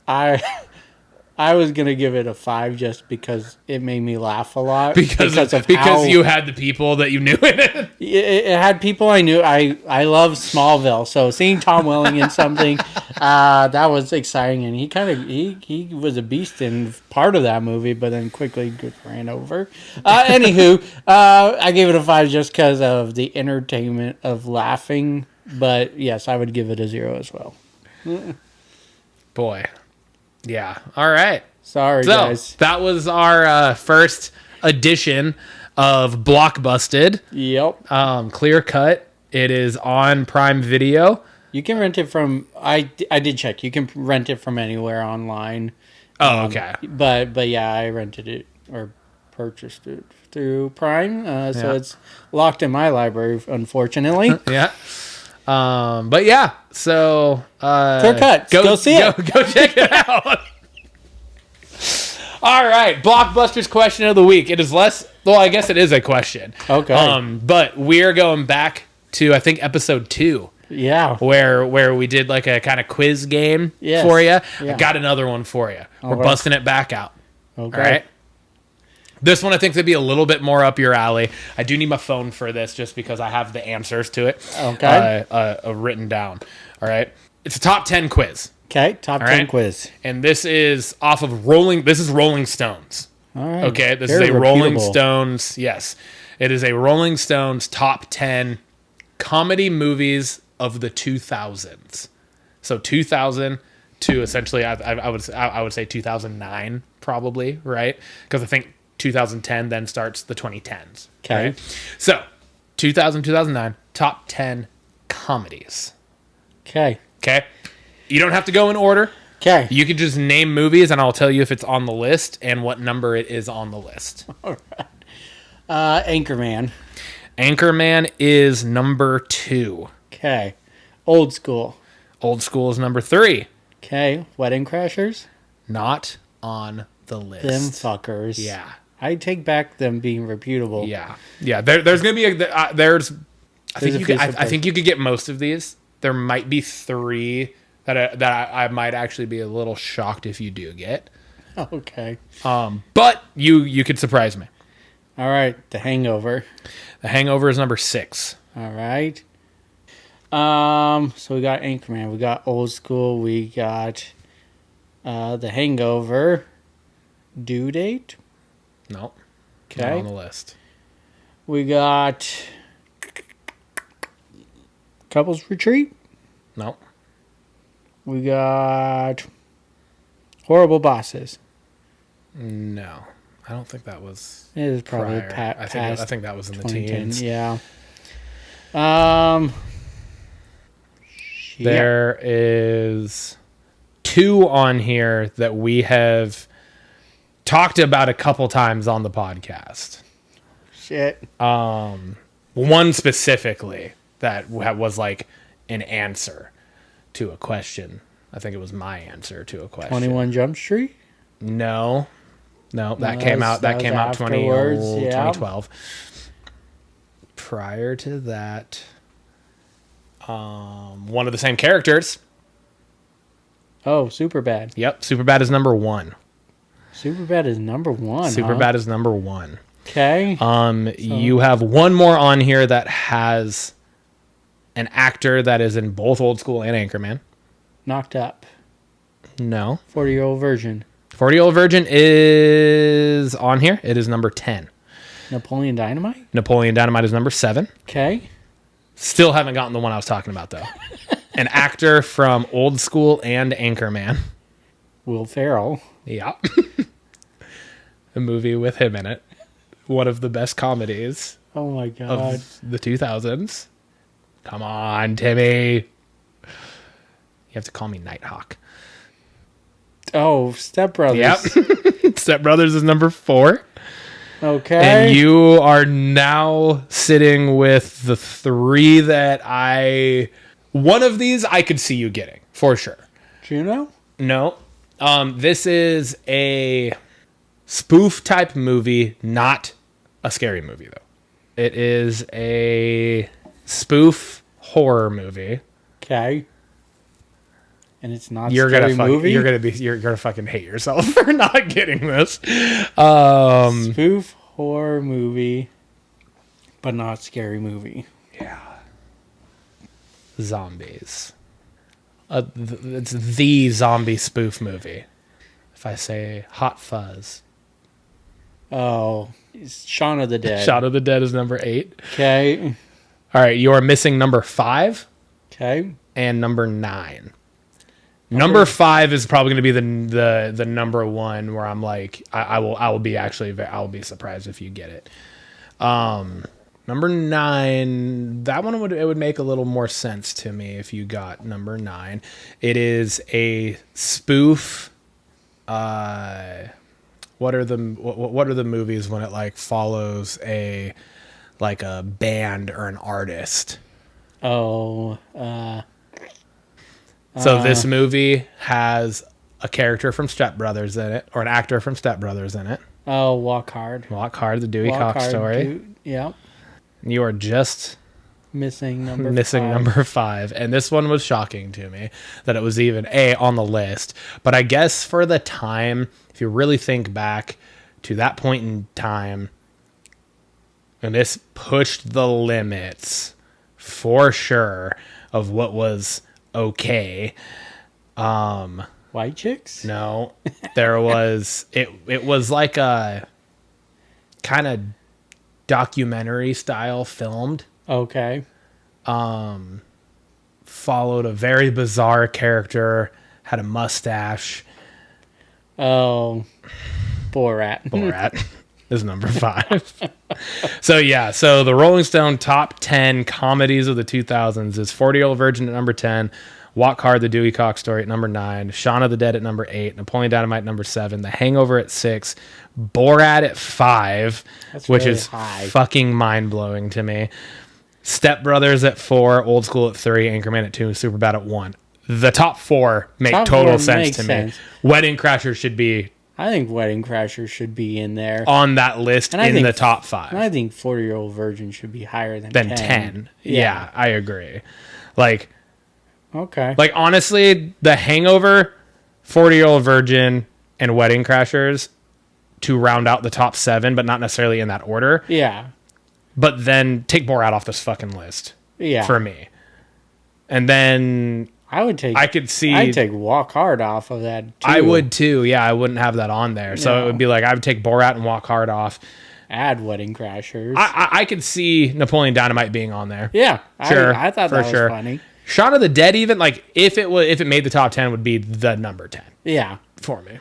I was gonna give it a 5 just because it made me laugh a lot Because you had the people that you knew in it. It had people I knew. I love Smallville, so seeing Tom Welling in something that was exciting, and he was a beast in part of that movie, but then quickly ran over. Anywho, I gave it a 5 just because of the entertainment of laughing. But yes, I would give it a 0 as well. Boy. Yeah. All right. Sorry, guys. That was our first edition of Blockbusted. Yep. Clear cut. It is on Prime Video. You can rent it from. I did check. You can rent it from anywhere online. Oh, okay. But yeah, I rented it or purchased it through Prime. So it's locked in my library, unfortunately. Yeah. But yeah, so Clear cut. Go see it. Go check it out. All right, Blockbusters question of the week. It is less. Well, I guess it is a question. Okay. But we're going back to I think episode 2. Yeah. Where we did like a kind of quiz game Yes. for you. Yeah. I got another one for you. We're right. busting it back out. Okay. All right. This one I think would be a little bit more up your alley. I do need my phone for this just because I have the answers to it. Okay. Written down. All right. It's a top 10 quiz. Okay. Top 10 right. quiz. And this is off of Rolling. This is Rolling Stones. All right. Okay. This Very is a Rolling reputable. Stones. Yes. It is a Rolling Stones top 10 comedy movies of the 2000s. So 2000 to essentially, I would say 2009 probably, right? Because I think 2010 then starts the 2010s. Okay. Right? So 2000, 2009, top 10 comedies. Okay. Okay. You don't have to go in order. Okay. You can just name movies and I'll tell you if it's on the list and what number it is on the list. All right. Anchorman. Anchorman is number 2. Okay. Old School. Old School is number 3. Okay. Wedding Crashers. Not on the list. Them fuckers. Yeah. I take back them being reputable. Yeah. Yeah. There's gonna be there's. I There's think you could get most of these. There might be 3 that I might actually be a little shocked if you do get. Okay. But you could surprise me. All right. The Hangover. The Hangover is number 6. All right. So we got Anchorman. We got Old School. We got The Hangover. Due Date. Nope. Okay. Not on the list. We got Couples Retreat. Nope. We got Horrible Bosses. No. I don't think that was It is probably prior. I think that was in the 2010. teens. Yeah. There is 2 on here that we have talked about a couple times on the podcast. Shit. One specifically that was like an answer to a question. I think it was my answer to a question. 21 Jump Street? No, that No, came out. that That came was out afterwards, yeah. 2012. Prior to that, one of the same characters. Oh, Superbad. Yep, Superbad is number 1. Superbad is number 1. Superbad is number 1. Okay. You have one more on here that has an actor that is in both Old School and Anchorman. Knocked Up. No. 40-Year-Old Virgin. 40-Year-Old Virgin is on here. It is number 10. Napoleon Dynamite. Napoleon Dynamite is number 7. Okay. Still haven't gotten the one I was talking about, though. An actor from Old School and Anchorman. Will Ferrell. Yeah. A movie with him in it. One of the best comedies Oh my god. of the 2000s. Come on, Timmy. You have to call me Nighthawk. Oh, Step Brothers. Yep. Step Brothers is number 4. Okay. And you are now sitting with the 3 that one of these I could see you getting, for sure. Juno? No. This is a spoof type movie, not a scary movie, though. It is a spoof horror movie. Okay. And it's not You're scary gonna movie? you're gonna fucking hate yourself for not getting this. Spoof horror movie, but not scary movie. Yeah. Zombies. It's the zombie spoof movie. If I say Hot Fuzz. Oh, it's Shaun of the Dead. Shaun of the Dead is number 8. Okay. All right, you are missing number 5 Okay. and number 9. Number 5 is probably going to be the number 1 where I'm like I will be surprised if you get it. Number 9, that one would make a little more sense to me if you got number 9. It is a spoof. What are the movies when it like follows a band or an artist? Oh, So this movie has a character from Step Brothers in it, or an actor from Step Brothers in it. oh, Walk Hard. Walk Hard, the Dewey Walk Cox Hard, story. dude. Yep. You are just Missing number missing 5. number 5, and this one was shocking to me that it was even on the list. But I guess for the time, if you really think back to that point in time, and this pushed the limits for sure of what was okay. White Chicks? No, there was it was like a kind of documentary style filmed. Okay. Followed a very bizarre character, had a mustache. Oh, Borat. Borat is number 5. So the Rolling Stone top 10 comedies of the 2000s is 40-Year-Old Virgin at number 10, Walk Hard, the Dewey Cox story at number 9, Shaun of the Dead at number 8, Napoleon Dynamite at number 7, The Hangover at 6, Borat at 5, which really is high. fucking mind-blowing to me. Step Brothers at 4, Old School at 3, Anchorman at 2, and Superbad at 1. The top 4 make Top total 4 sense makes to me. sense. Wedding Crashers should be I think Wedding Crashers should be in there. on that list And I in think- the top 5. And I think 40-Year-Old Virgin should be higher than Than 10. 10. Yeah, I agree. Like Okay. honestly, The Hangover, 40-Year-Old Virgin, and Wedding Crashers to round out the top 7, but not necessarily in that order. Yeah. But then take Borat off this fucking list Yeah. for me. And then I could see. I'd take Walk Hard off of that, too. I would too. Yeah, I wouldn't have that on there. So No. it would be like I would take Borat and Walk Hard off. Add Wedding Crashers. I could see Napoleon Dynamite being on there. yeah. Sure, I thought for that was sure. funny. Shaun of the Dead, even like if it made the top 10, would be the number 10 Yeah. for me.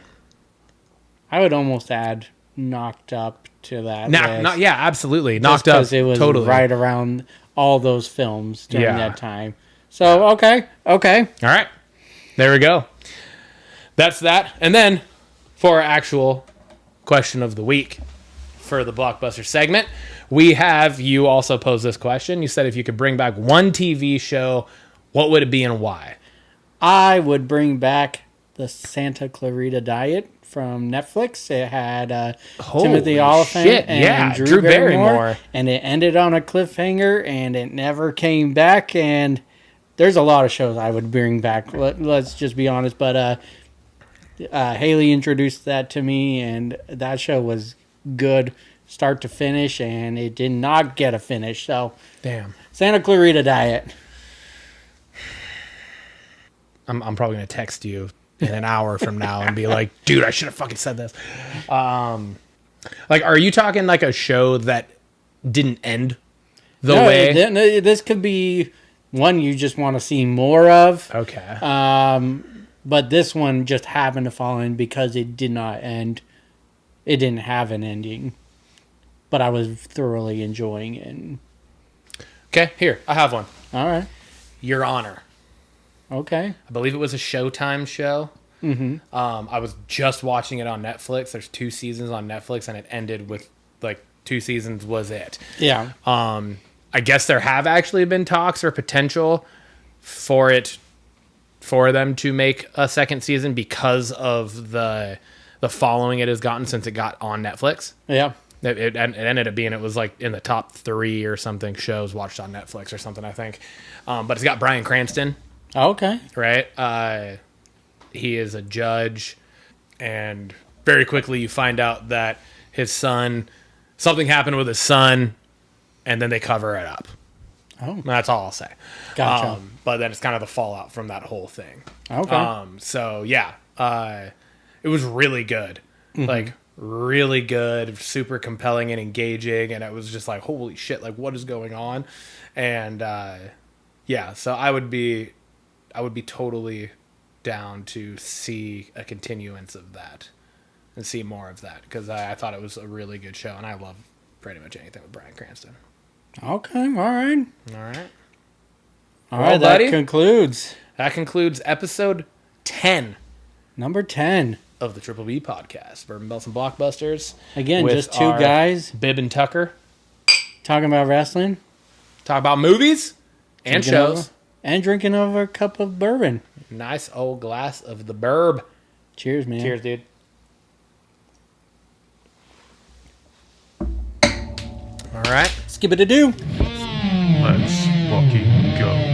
I would almost add Knocked Up to that list. Yeah, absolutely. Just Knocked Up. 'cause it was totally. right around all those films during Yeah. that time. So, okay. All right. There we go. That's that. And then for our actual question of the week for the Blockbuster segment, we have you also pose this question. You said if you could bring back one TV show, what would it be and why? I would bring back the Santa Clarita Diet from Netflix. It had Timothy Oliphant shit, and yeah, Drew, Drew Barrymore, Barrymore. and it ended on a cliffhanger, and it never came back. And there's a lot of shows I would bring back. Let's just be honest. But Haley introduced that to me, and that show was good, start to finish, and it did not get a finish. So, Damn. Santa Clarita Diet. I'm probably going to text you in an hour from now and be like, dude, I should have fucking said this. Like, are you talking like a show that didn't end the way? This could be one you just want to see more of. Okay. But this one just happened to fall in because it did not end. It didn't have an ending. But I was thoroughly enjoying it. Okay, here, I have one. All right. Your Honor. Okay. I believe it was a Showtime show. Mm-hmm. I was just watching it on Netflix. There's 2 seasons on Netflix, and it ended with, like, 2 seasons was it. Yeah. I guess there have actually been talks or potential for them to make a second season because of the following it has gotten since it got on Netflix. Yeah. It ended up being, it was like in the top 3 or something shows watched on Netflix or something, I think. But it's got Bryan Cranston, Okay. right? He is a judge, and very quickly you find out that his son, something happened with his son, and then they cover it up. Oh. That's all I'll say. Gotcha. But then it's kind of the fallout from that whole thing. Okay. So yeah, it was really good. Like really good, super compelling and engaging. And it was just like, holy shit, like what is going on? And, yeah, so I would be totally down to see a continuance of that and see more of that. Cause I thought it was a really good show, and I love pretty much anything with Bryan Cranston. Okay. All right. All right. All right. buddy. That concludes episode 10 number 10. of the Triple B podcast, Bourbon, Belts, and Blockbusters. Again, with just two our guys Bib and Tucker, talking about wrestling talk about movies and drinking shows. over- and drinking over a cup of bourbon. Nice old glass of the Burb. Cheers, man. Cheers, dude. All right. Skip it a do. Let's fucking go.